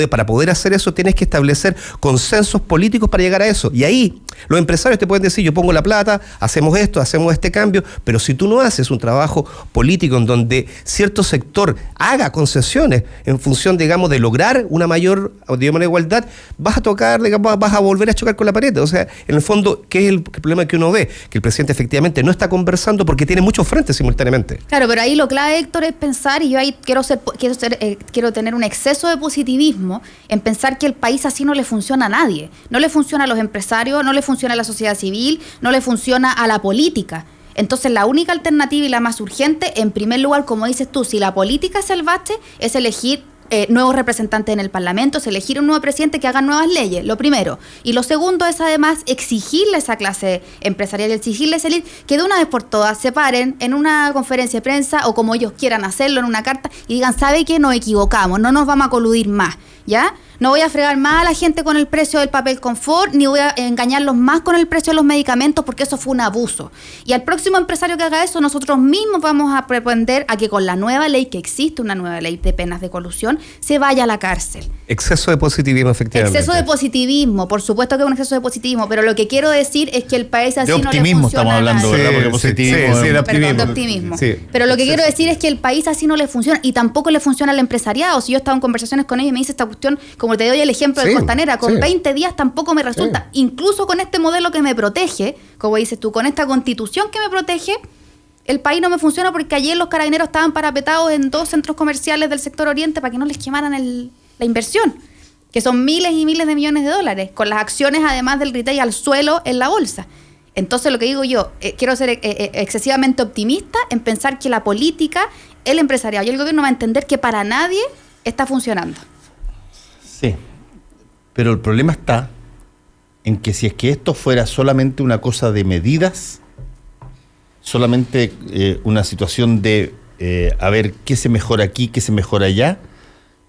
Para poder hacer eso, tienes que establecer consensos políticos para llegar a eso. Y ahí los empresarios te pueden decir, yo pongo la plata, hacemos esto, hacemos este cambio, pero si tú no haces un trabajo político en donde cierto sector haga concesiones en función, digamos, de lograr una mayor, digamos, igualdad, vas a volver a chocar con la pared. O sea, en el fondo, ¿qué es el problema que uno ve? Que el presidente efectivamente no está conversando porque tiene muchos frentes simultáneamente. Claro, pero ahí lo clave, Héctor, es pensar, y yo ahí quiero tener un exceso de positivismo en pensar que el país así no le funciona a nadie. No le funciona a los empresarios, no le funciona a la sociedad civil, no le funciona a la política. Entonces la única alternativa y la más urgente, en primer lugar, como dices tú, si la política es el bache, es elegir nuevos representantes en el Parlamento, es elegir un nuevo presidente que haga nuevas leyes, lo primero. Y lo segundo es además exigirle a esa clase empresarial, exigirle a esa élite que de una vez por todas se paren en una conferencia de prensa o como ellos quieran hacerlo en una carta y digan, ¿sabe qué? Nos equivocamos, no nos vamos a coludir más, ¿ya? No voy a fregar más a la gente con el precio del papel confort, ni voy a engañarlos más con el precio de los medicamentos, porque eso fue un abuso. Y al próximo empresario que haga eso, nosotros mismos vamos a propender a que con la nueva ley, que existe una nueva ley de penas de colusión, se vaya a la cárcel. Exceso de positivismo, efectivamente. Exceso de positivismo, por supuesto que es un exceso de positivismo, pero lo que quiero decir es que el país así de no le funciona. De optimismo estamos hablando, ¿verdad? Porque positivismo. Sí, de optimismo. Sí. Pero lo que quiero decir es que el país así no le funciona y tampoco le funciona al empresariado. Si yo he estado en conversaciones con ellos y me dice esta cuestión, como te doy el ejemplo de Costanera, con 20 días tampoco me resulta. Incluso con este modelo que me protege, como dices tú, con esta constitución que me protege, el país no me funciona porque ayer los carabineros estaban parapetados en 2 centros comerciales del sector oriente para que no les quemaran la inversión, que son miles y miles de millones de dólares, con las acciones además del retail al suelo en la bolsa. Entonces lo que digo yo, quiero ser excesivamente optimista en pensar que la política, el empresariado y el gobierno va a entender que para nadie está funcionando. Sí, pero el problema está en que si es que esto fuera solamente una cosa de medidas, solamente una situación de a ver qué se mejora aquí, qué se mejora allá,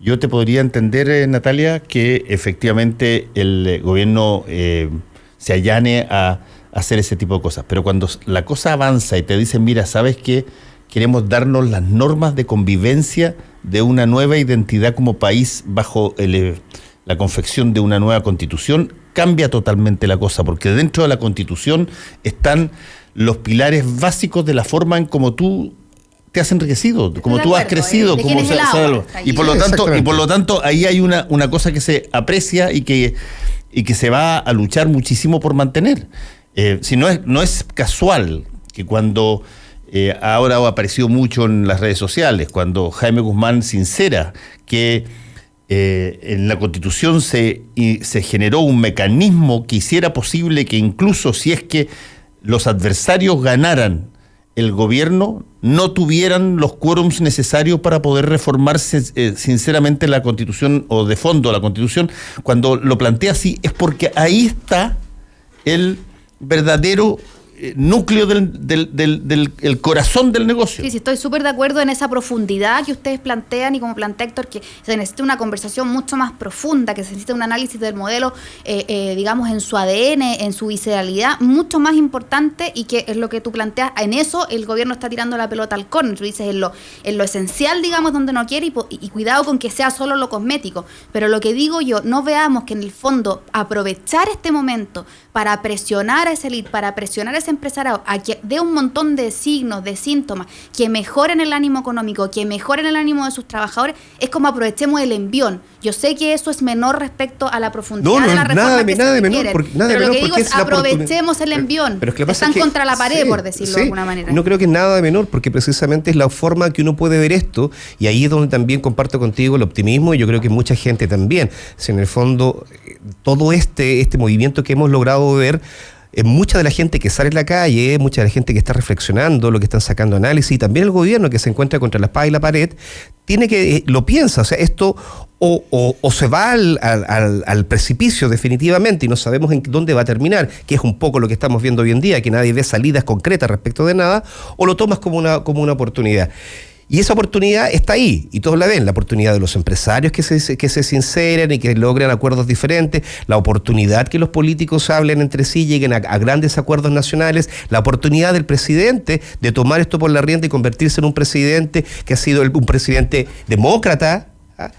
yo te podría entender, Natalia, que efectivamente el gobierno se allane a hacer ese tipo de cosas. Pero cuando la cosa avanza y te dicen, mira, ¿sabes qué? Queremos darnos las normas de convivencia de una nueva identidad como país bajo la confección de una nueva constitución, cambia totalmente la cosa, porque dentro de la constitución están los pilares básicos de la forma en cómo tú te has enriquecido, como tú has crecido, como y por lo tanto ahí hay una cosa que se aprecia y que se va a luchar muchísimo por mantener. Si no es casual que cuando ahora ha aparecido mucho en las redes sociales, cuando Jaime Guzmán sincera que en la Constitución se generó un mecanismo que hiciera posible que incluso si es que los adversarios ganaran el gobierno no tuvieran los quórums necesarios para poder reformarse sinceramente la Constitución o de fondo la Constitución. Cuando lo plantea así es porque ahí está el verdadero núcleo del corazón del negocio. Sí, estoy súper de acuerdo en esa profundidad que ustedes plantean y como plantea Héctor, que se necesita una conversación mucho más profunda, que se necesita un análisis del modelo, digamos, en su ADN, en su visceralidad, mucho más importante, y que es lo que tú planteas. En eso el gobierno está tirando la pelota al córner. Tú dices en lo esencial, digamos, donde no quiere, y cuidado con que sea solo lo cosmético. Pero lo que digo yo, no veamos que en el fondo aprovechar este momento para presionar a esa elite, para presionar a ese empresariado a que dé un montón de signos, de síntomas, que mejoren el ánimo económico, que mejoren el ánimo de sus trabajadores, es como aprovechemos el envión. Yo sé que eso es menor respecto a la profundidad de la reforma que se requiere, pero lo que digo es aprovechemos el envión. Pero es que están contra la pared, por decirlo de alguna manera. No creo que es nada de menor, porque precisamente es la forma que uno puede ver esto, y ahí es donde también comparto contigo el optimismo, y yo creo que mucha gente también. Si en el fondo todo este movimiento que hemos logrado ver, mucha de la gente que sale en la calle, mucha de la gente que está reflexionando, lo que están sacando análisis, y también el gobierno que se encuentra contra la espada y la pared, tiene que, lo piensa, o sea, esto o se va al precipicio definitivamente y no sabemos en dónde va a terminar, que es un poco lo que estamos viendo hoy en día, que nadie ve salidas concretas respecto de nada, o lo tomas como una oportunidad. Y esa oportunidad está ahí, y todos la ven, la oportunidad de los empresarios que se sinceren y que logren acuerdos diferentes, la oportunidad que los políticos hablen entre sí, lleguen a grandes acuerdos nacionales, la oportunidad del presidente de tomar esto por la rienda y convertirse en un presidente que ha sido un presidente demócrata,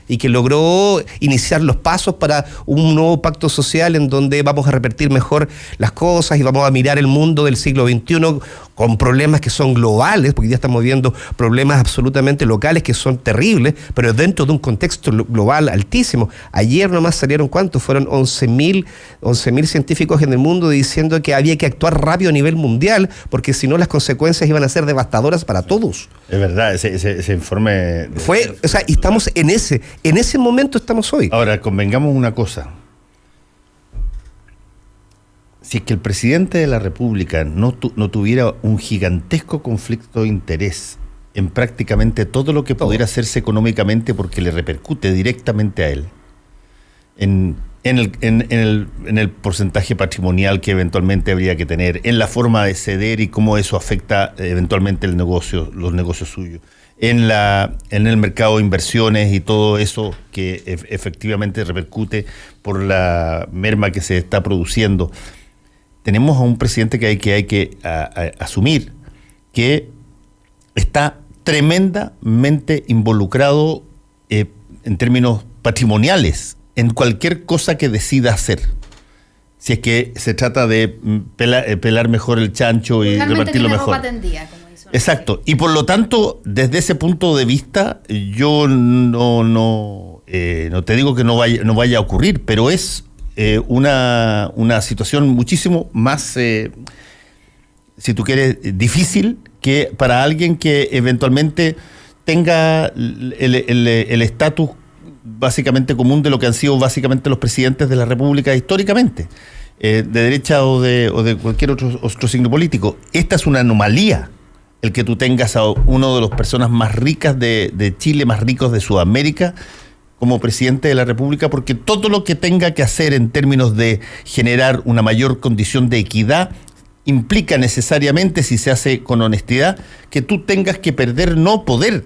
y que logró iniciar los pasos para un nuevo pacto social en donde vamos a repartir mejor las cosas y vamos a mirar el mundo del siglo XXI con problemas que son globales, porque ya estamos viendo problemas absolutamente locales que son terribles, pero dentro de un contexto global altísimo. Ayer nomás salieron, ¿cuántos? Fueron 11.000 científicos en el mundo diciendo que había que actuar rápido a nivel mundial, porque si no las consecuencias iban a ser devastadoras para todos. Es verdad, ese informe... Y estamos en ese momento estamos hoy. Ahora, convengamos una cosa. Si es que el presidente de la República no tuviera un gigantesco conflicto de interés en prácticamente todo lo que pudiera hacerse económicamente, porque le repercute directamente a él, en el porcentaje patrimonial que eventualmente habría que tener, en la forma de ceder y cómo eso afecta eventualmente los negocios suyos, en el mercado de inversiones y todo eso que efectivamente repercute por la merma que se está produciendo. Tenemos a un presidente que hay que asumir que está tremendamente involucrado en términos patrimoniales en cualquier cosa que decida hacer. Si es que se trata de pelar mejor el chancho y repartirlo mejor. Exacto. Y por lo tanto, desde ese punto de vista, yo no te digo que no vaya a ocurrir, pero es una situación muchísimo más, si tú quieres, difícil que para alguien que eventualmente tenga el estatus básicamente común de lo que han sido básicamente los presidentes de la República históricamente, de derecha o de cualquier otro signo político. Esta es una anomalía, el que tú tengas a uno de las personas más ricas de Chile, más ricos de Sudamérica, como presidente de la República, porque todo lo que tenga que hacer en términos de generar una mayor condición de equidad implica necesariamente, si se hace con honestidad, que tú tengas que perder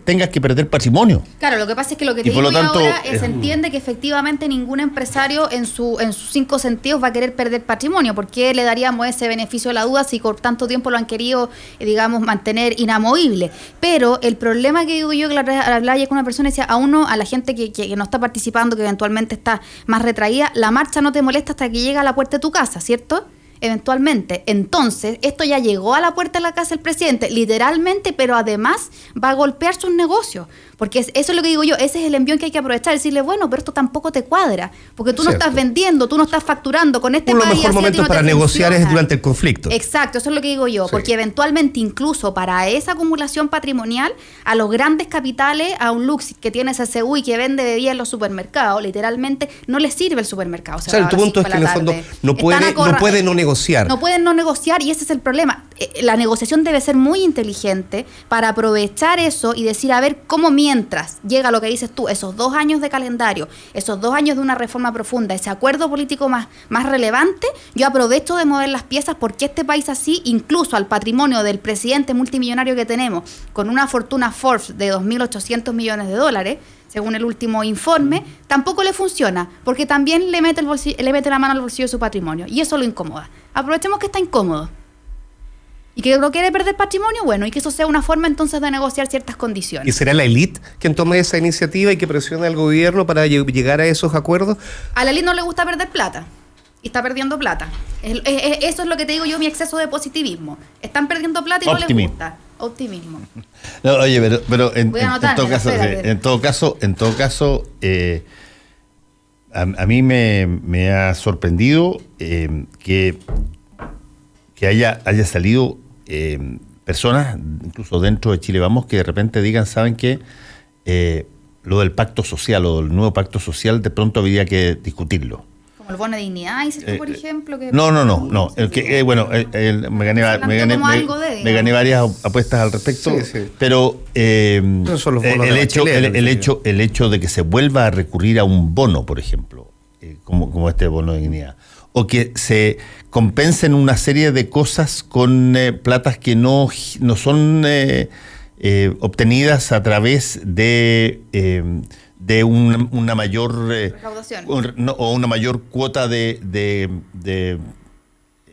tengas que perder patrimonio. Claro, lo que pasa es que lo que te digo ahora se entiende que efectivamente ningún empresario en sus 5 sentidos va a querer perder patrimonio, porque le daríamos ese beneficio de la duda si por tanto tiempo lo han querido, digamos, mantener inamovible. Pero el problema que digo yo, que hablaba ya con una persona, decía a la gente que no está participando, que eventualmente está más retraída, la marcha no te molesta hasta que llega a la puerta de tu casa, ¿cierto? Eventualmente. Entonces, esto ya llegó a la puerta de la casa del presidente, literalmente, pero además va a golpear sus negocios. Porque eso es lo que digo yo, ese es el envión que hay que aprovechar, decirle, bueno, pero esto tampoco te cuadra, porque tú no estás vendiendo, tú no estás facturando con este país. Los mejores momentos para negociar es durante el conflicto. Exacto, eso es lo que digo yo, porque eventualmente incluso para esa acumulación patrimonial, a los grandes capitales, a un Lux que tiene SSU y que vende bebidas en los supermercados, literalmente no les sirve el supermercado. Tu punto es que en el fondo no puede no negociar. negociar. No pueden no negociar y ese es el problema. La negociación debe ser muy inteligente para aprovechar eso y decir, a ver, cómo mientras llega lo que dices tú, esos 2 años de calendario, esos 2 años de una reforma profunda, ese acuerdo político más relevante, yo aprovecho de mover las piezas porque este país así, incluso al patrimonio del presidente multimillonario que tenemos, con una fortuna Forbes de 2.800 millones de dólares, según el último informe, tampoco le funciona, porque también le mete la mano al bolsillo de su patrimonio, y eso lo incomoda. Aprovechemos que está incómodo. Y que no quiere perder patrimonio, bueno, y que eso sea una forma entonces de negociar ciertas condiciones. ¿Y será la élite quien tome esa iniciativa y que presione al gobierno para llegar a esos acuerdos? A la élite no le gusta perder plata, y está perdiendo plata. Eso es lo que te digo yo, mi exceso de positivismo. Están perdiendo plata y no les gusta. Optimismo. No, oye, pero en todo caso, a mí me ha sorprendido que haya salido personas, incluso dentro de Chile Vamos, que de repente digan, ¿saben qué? Lo del pacto social o el nuevo pacto social de pronto habría que discutirlo. El bono de dignidad, dices tú, por ejemplo. Que No. Me gané varias apuestas al respecto, pero el hecho de que se vuelva a recurrir a un bono, por ejemplo, como este bono de dignidad, o que se compensen una serie de cosas con platas que no son obtenidas a través de una mayor recaudación o una mayor cuota de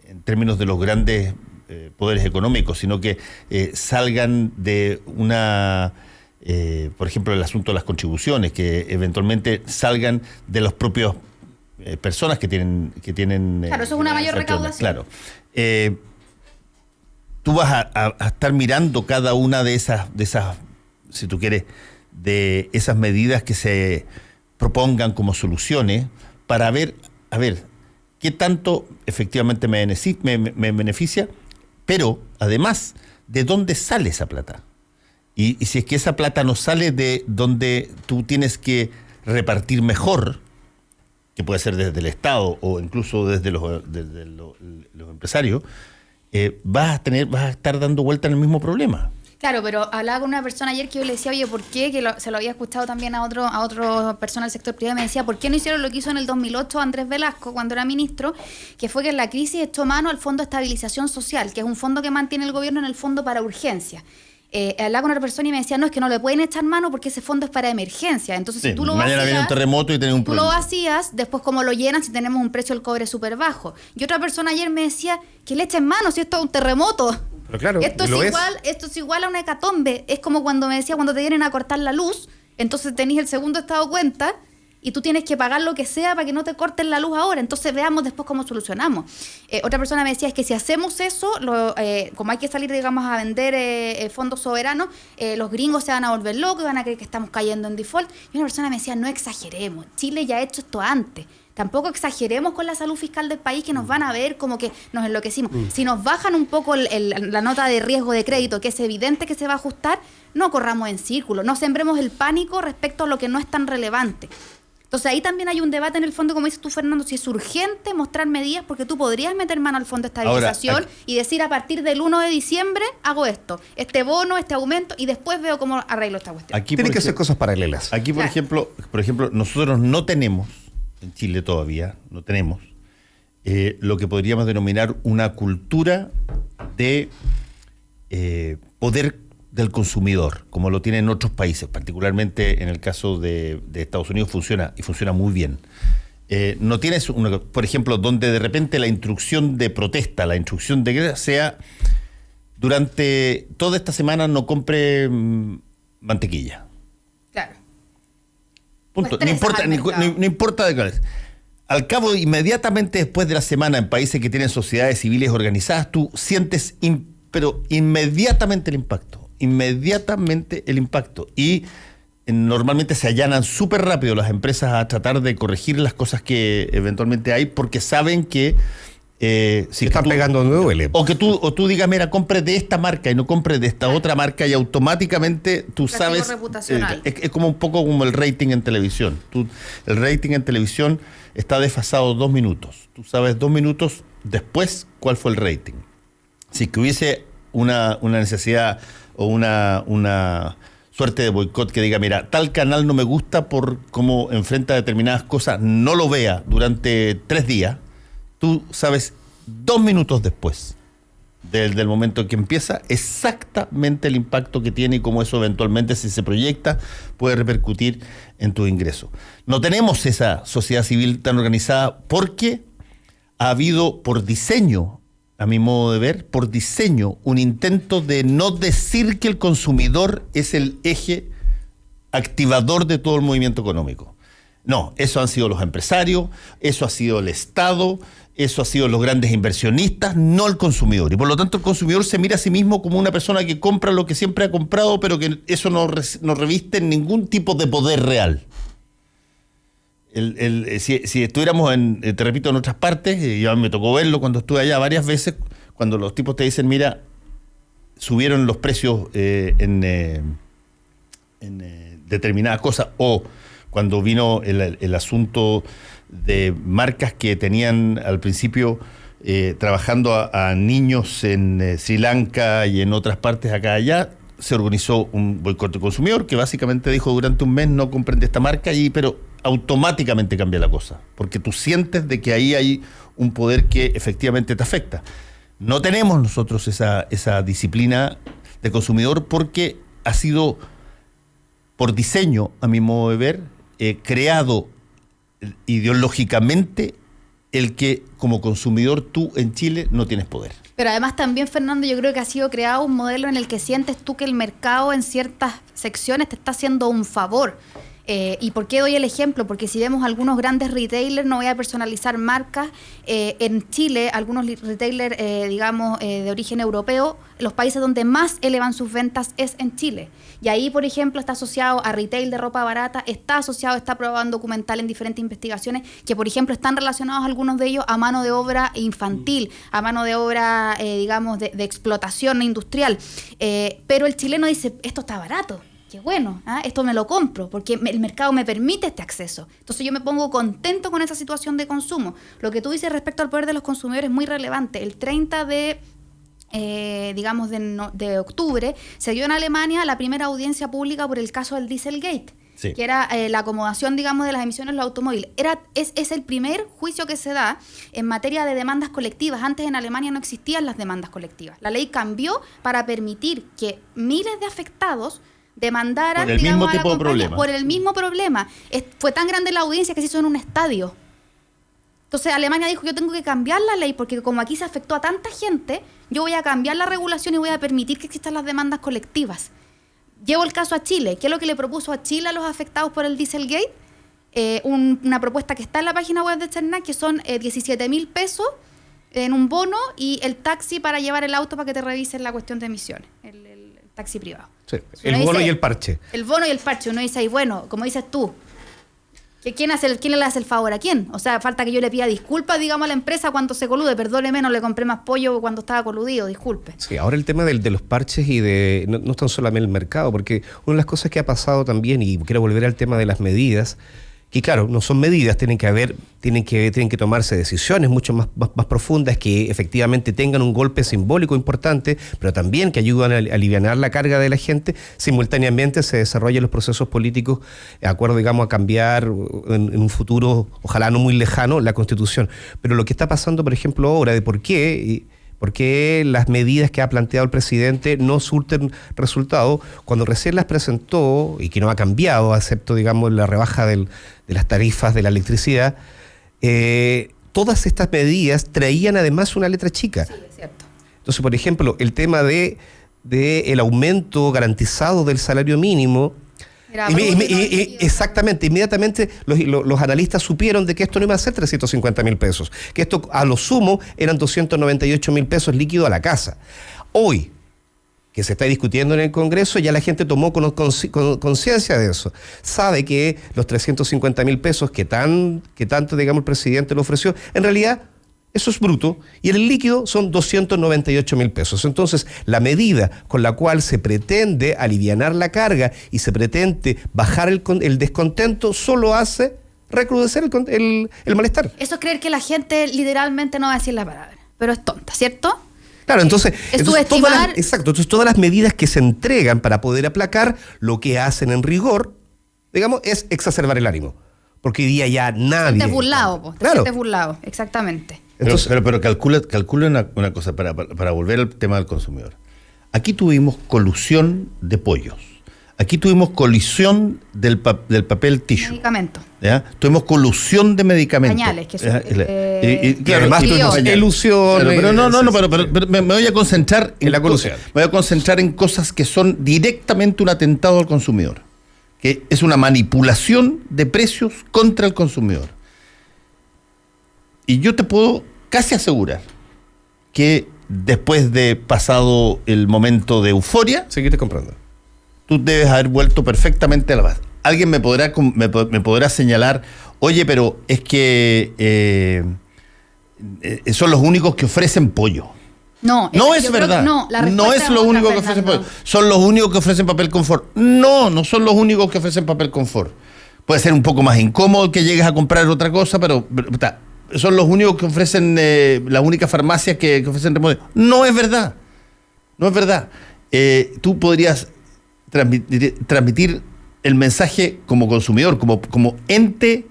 en términos de los grandes poderes económicos, sino que salgan de una por ejemplo el asunto de las contribuciones, que eventualmente salgan de los propios personas que tienen claro, eso es una mayor recaudación. Claro. Tú vas a estar mirando cada una de esas, si tú quieres, de esas medidas que se propongan como soluciones para ver, a ver, qué tanto efectivamente me beneficia, pero además, ¿de dónde sale esa plata? Y si es que esa plata no sale de donde tú tienes que repartir mejor, que puede ser desde el Estado o incluso desde los empresarios, vas a estar dando vuelta en el mismo problema. Claro, pero hablaba con una persona ayer que yo le decía, oye, ¿por qué? Se lo había escuchado también a otro persona del sector privado, me decía, ¿por qué no hicieron lo que hizo en el 2008 Andrés Velasco cuando era ministro? Que fue que en la crisis echó mano al Fondo de Estabilización Social, que es un fondo que mantiene el gobierno en el fondo para urgencia. Hablaba con una persona y me decía, no, es que no le pueden echar mano porque ese fondo es para emergencia. Entonces, si tú lo mañana viene un terremoto y tenés un problema. Tú lo vacías, después cómo lo llenan si tenemos un precio del cobre súper bajo. Y otra persona ayer me decía, que le echen mano si esto es un terremoto. Pero claro, esto es igual a una hecatombe. Es como cuando me decía, cuando te vienen a cortar la luz, entonces tenés el segundo estado cuenta y tú tienes que pagar lo que sea para que no te corten la luz ahora. Entonces veamos después cómo solucionamos. Otra persona me decía, es que si hacemos eso, como hay que salir, digamos, a vender fondos soberanos, los gringos se van a volver locos y van a creer que estamos cayendo en default. Y una persona me decía, no exageremos, Chile ya ha hecho esto antes. Tampoco exageremos con la salud fiscal del país, que nos van a ver como que nos enloquecimos. Si nos bajan un poco la nota de riesgo de crédito, que es evidente que se va a ajustar, no corramos en círculo, no sembremos el pánico respecto a lo que no es tan relevante. Entonces ahí también hay un debate en el fondo, como dices tú, Fernando, si es urgente mostrar medidas, porque tú podrías meter mano al Fondo de Estabilización y decir, a partir del 1 de diciembre hago esto, este bono, este aumento, y después veo cómo arreglo esta cuestión. Tienen que ser cosas paralelas. Aquí, por ejemplo, nosotros no tenemos, en Chile todavía, no tenemos lo que podríamos denominar una cultura de poder del consumidor, como lo tienen otros países, particularmente en el caso de Estados Unidos funciona muy bien. No tienes, por ejemplo, donde de repente la instrucción de protesta, la instrucción de guerra sea, durante toda esta semana no compre mantequilla. Claro. Punto. No importa de cuál es. Al cabo, inmediatamente después de la semana, en países que tienen sociedades civiles organizadas, tú sientes pero inmediatamente el impacto. Y normalmente se allanan súper rápido las empresas a tratar de corregir las cosas que eventualmente hay, porque saben que si están pegando donde duele. O tú digas, mira, compre de esta marca y no compre de esta otra marca, y automáticamente tú sabes. Es como un poco como el rating en televisión. El rating en televisión está desfasado 2 minutos. Tú sabes 2 minutos después cuál fue el rating. Si que hubiese una necesidad o una suerte de boicot que diga, mira, tal canal no me gusta por cómo enfrenta determinadas cosas, no lo vea durante 3 días, tú sabes 2 minutos después del momento en que empieza exactamente el impacto que tiene y cómo eso eventualmente, si se proyecta, puede repercutir en tu ingreso. No tenemos esa sociedad civil tan organizada porque ha habido por diseño, a mi modo de ver, por diseño, un intento de no decir que el consumidor es el eje activador de todo el movimiento económico. No, eso han sido los empresarios, eso ha sido el Estado, eso ha sido los grandes inversionistas, no el consumidor. Y por lo tanto el consumidor se mira a sí mismo como una persona que compra lo que siempre ha comprado, pero que eso no reviste ningún tipo de poder real. Si estuviéramos, te repito, en otras partes, ya me tocó verlo cuando estuve allá varias veces, cuando los tipos te dicen, mira, subieron los precios en determinadas cosas, o cuando vino el asunto de marcas que tenían al principio trabajando a niños en Sri Lanka y en otras partes acá allá, se organizó un boicot de consumidor que básicamente dijo durante un mes no compren de esta marca, pero automáticamente cambia la cosa, porque tú sientes de que ahí hay un poder que efectivamente te afecta. No tenemos nosotros esa disciplina de consumidor porque ha sido por diseño, a mi modo de ver, creado ideológicamente el que como consumidor tú en Chile no tienes poder. Pero además también, Fernando, yo creo que ha sido creado un modelo en el que sientes tú que el mercado en ciertas secciones te está haciendo un favor. ¿Y por qué doy el ejemplo? Porque si vemos algunos grandes retailers, no voy a personalizar marcas, en Chile, algunos retailers, de origen europeo, los países donde más elevan sus ventas es en Chile. Y ahí, por ejemplo, está asociado a retail de ropa barata, está aprobado en documental en diferentes investigaciones, que por ejemplo están relacionados algunos de ellos a mano de obra infantil, a mano de obra, de explotación industrial. Pero el chileno dice, esto está barato. Qué bueno, esto me lo compro, porque el mercado me permite este acceso. Entonces yo me pongo contento con esa situación de consumo. Lo que tú dices respecto al poder de los consumidores es muy relevante. El 30 de octubre se dio en Alemania la primera audiencia pública por el caso del Dieselgate, sí, que era la acomodación, de las emisiones de los automóviles. Es el primer juicio que se da en materia de demandas colectivas. Antes en Alemania no existían las demandas colectivas. La ley cambió para permitir que miles de afectados demandaran, por el mismo tipo de problema. Por el mismo problema. Fue tan grande la audiencia que se hizo en un estadio. Entonces Alemania dijo, yo tengo que cambiar la ley porque como aquí se afectó a tanta gente, yo voy a cambiar la regulación y voy a permitir que existan las demandas colectivas. Llevo el caso a Chile. ¿Qué es lo que le propuso a Chile a los afectados por el Dieselgate? Una propuesta que está en la página web de Cernac, que son 17.000 pesos en un bono y el taxi para llevar el auto para que te revisen la cuestión de emisiones, el taxi privado. Sí, el bono y el parche. El bono y el parche. Uno dice ahí, bueno, como dices tú, ¿quién le hace el favor a quién? O sea, falta que yo le pida disculpas, a la empresa cuando se colude. Perdóneme, no le compré más pollo cuando estaba coludido, disculpe. Sí, ahora el tema de los parches y no es tan solamente el mercado, porque una de las cosas que ha pasado también, y quiero volver al tema de las medidas, que claro, no son medidas, tienen que tomarse decisiones mucho más profundas que efectivamente tengan un golpe simbólico importante, pero también que ayudan a alivianar la carga de la gente. Simultáneamente se desarrollan los procesos políticos de acuerdo, a cambiar en un futuro, ojalá no muy lejano, la Constitución. Pero lo que está pasando, por ejemplo, ahora, de por qué las medidas que ha planteado el presidente no surten resultado, cuando recién las presentó, y que no ha cambiado, excepto, la rebaja de las tarifas de la electricidad, todas estas medidas traían además una letra chica. Sí, es cierto. Entonces, por ejemplo, el tema de el aumento garantizado del salario mínimo, exactamente, inmediatamente los analistas supieron de que esto no iba a ser 350.000 pesos, que esto a lo sumo eran 298.000 pesos líquido a la casa. Hoy, que se está discutiendo en el Congreso, ya la gente tomó conciencia de eso. Sabe que los 350.000 pesos que tanto, el presidente le ofreció, en realidad eso es bruto, y el líquido son 298.000 pesos. Entonces, la medida con la cual se pretende alivianar la carga y se pretende bajar el descontento solo hace recrudecer el malestar. Eso es creer que la gente literalmente no va a decir la palabra. pero es tonta, ¿cierto? Claro, entonces subestimar. Entonces todas las medidas que se entregan para poder aplacar, lo que hacen en rigor, digamos, es exacerbar el ánimo. Porque hoy día ya nadie... Te sientes burlado, exactamente. Entonces, pero calcula una cosa, para volver al tema del consumidor. Aquí tuvimos colusión de pollos. Aquí tuvimos colisión del papel tissue. Medicamento. ¿Ya? Tuvimos colusión de medicamentos. Pañales, que son... y además tuvimos ilusiones. Pero me voy a concentrar en la colusión. Me voy a concentrar en cosas que son directamente un atentado al consumidor. Que es una manipulación de precios contra el consumidor. Y yo te puedo casi asegurar que después de pasado el momento de euforia... Seguiste comprando. Tú debes haber vuelto perfectamente a la base. Alguien me podrá señalar, oye, pero es que son los únicos que ofrecen pollo. No es verdad. No es lo único que ofrecen pollo. Son los únicos que ofrecen papel confort. No son los únicos que ofrecen papel confort. Puede ser un poco más incómodo que llegues a comprar otra cosa, pero son los únicos que ofrecen, las únicas farmacias que ofrecen remedio. No es verdad. Tú podrías transmitir el mensaje como consumidor, como ente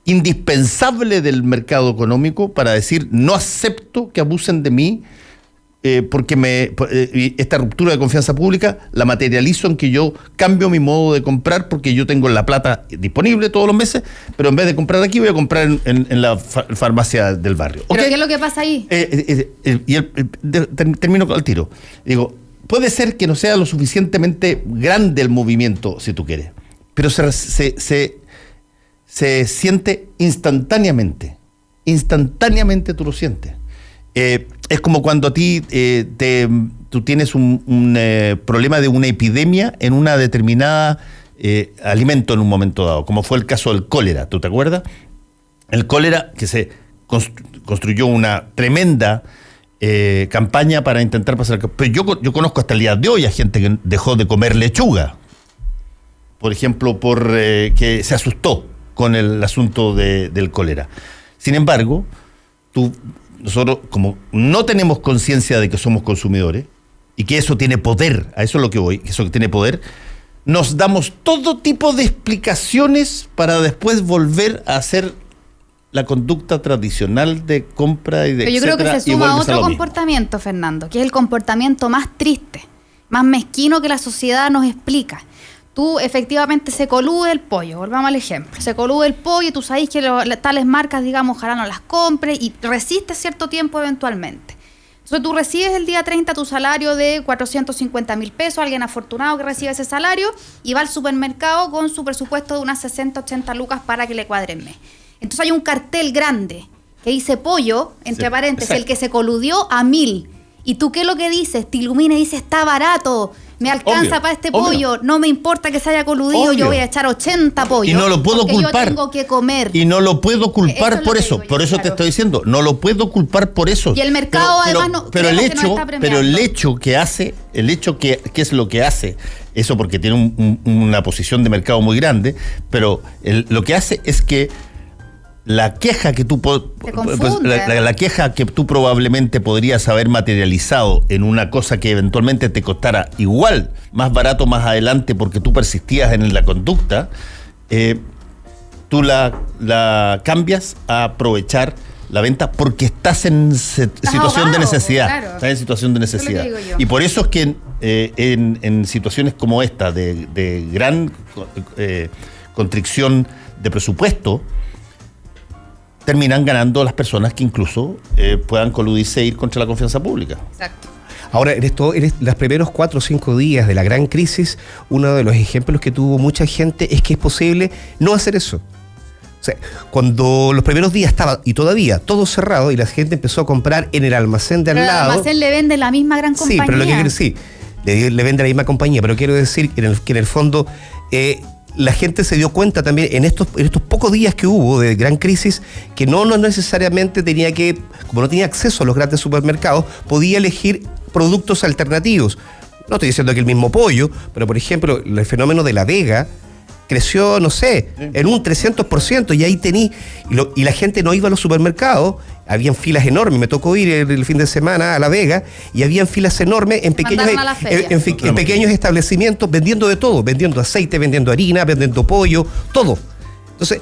indispensable del mercado económico para decir, no acepto que abusen de mí, porque esta ruptura de confianza pública la materializo en que yo cambio mi modo de comprar porque yo tengo la plata disponible todos los meses, pero en vez de comprar aquí voy a comprar en la farmacia del barrio. ¿Pero qué es lo que pasa ahí? Termino al tiro. Digo, puede ser que no sea lo suficientemente grande el movimiento, si tú quieres, pero se siente instantáneamente. Instantáneamente tú lo sientes. Es como cuando a ti tú tienes un problema de una epidemia en una determinada alimento en un momento dado, como fue el caso del cólera, ¿tú te acuerdas? El cólera, que se construyó una tremenda campaña para intentar pasar. Pero yo conozco hasta el día de hoy a gente que dejó de comer lechuga, por ejemplo, que se asustó con el asunto del cólera. Sin embargo, nosotros, como no tenemos conciencia de que somos consumidores y que eso tiene poder, a eso es lo que voy, que eso tiene poder, nos damos todo tipo de explicaciones para después volver a hacer la conducta tradicional de compra y de Pero yo creo que se suma otro comportamiento, Fernando, que es el comportamiento más triste, más mezquino que la sociedad nos explica. Tú efectivamente se colude el pollo, volvamos al ejemplo, se colude el pollo y tú sabes que tales marcas, digamos, ojalá no las compres y resistes cierto tiempo eventualmente. Entonces tú recibes el día 30 tu salario de 450,000 pesos, alguien afortunado que recibe ese salario y va al supermercado con su presupuesto de unas 60, 80 lucas para que le cuadre el mes. Entonces hay un cartel grande que dice pollo, entre paréntesis, exacto, el que se coludió a 1,000. ¿Y tú qué es lo que dices? Te ilumina y dices, está barato, me alcanza para este pollo, no me importa que se haya coludido, yo voy a echar 80 pollos. Y no lo puedo culpar. Yo tengo que comer. Y no lo puedo culpar por eso. Por eso te estoy diciendo, no lo puedo culpar por eso. Y el mercado además no. Pero el hecho que hace, ¿qué es lo que hace? Eso porque tiene una posición de mercado muy grande, pero lo que hace es que la queja que tú la queja que tú probablemente podrías haber materializado en una cosa que eventualmente te costara igual, más barato más adelante porque tú persistías en la conducta, tú la cambias a aprovechar la venta porque estás en situación de necesidad. Claro. Estás en situación de necesidad. Y por eso es que en situaciones como esta de gran constricción de presupuesto, terminan ganando las personas que incluso puedan coludirse e ir contra la confianza pública. Exacto. Ahora, en los primeros 4 o 5 días de la gran crisis, uno de los ejemplos que tuvo mucha gente es que es posible no hacer eso. O sea, cuando los primeros días estaba, y todavía, todo cerrado y la gente empezó a comprar en el almacén de al lado. El almacén le vende la misma gran compañía. Sí, pero lo que quiero decir, le vende la misma compañía, pero quiero decir que en el fondo la gente se dio cuenta también en estos pocos días que hubo de gran crisis que no necesariamente tenía que, como no tenía acceso a los grandes supermercados, podía elegir productos alternativos. No estoy diciendo que el mismo pollo, pero por ejemplo, el fenómeno de la vega creció, no sé, en un 300%, y ahí y la gente no iba a los supermercados, habían filas enormes, me tocó ir el fin de semana a La Vega, y habían filas enormes en pequeños, en pequeños establecimientos vendiendo de todo, vendiendo aceite, vendiendo harina, vendiendo pollo, todo. Entonces,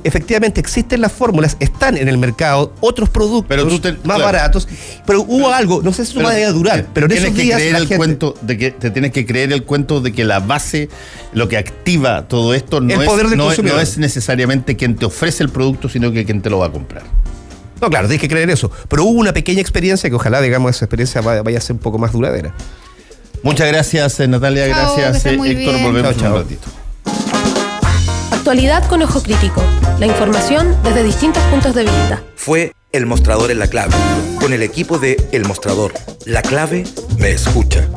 efectivamente existen las fórmulas, están en el mercado otros productos más baratos, pero hubo algo, no sé si eso va a durar, pero en esos días te tienes que creer el cuento de que la base, lo que activa todo esto no es necesariamente quien te ofrece el producto, sino que quien te lo va a comprar. No, claro, tienes que creer eso, pero hubo una pequeña experiencia que ojalá, digamos, esa experiencia vaya a ser un poco más duradera. Muchas gracias, Natalia, gracias, Héctor, volvemos en un ratito. Actualidad con ojo crítico. La información desde distintos puntos de vista. Fue El Mostrador en la Clave, con el equipo de El Mostrador. La Clave me escucha.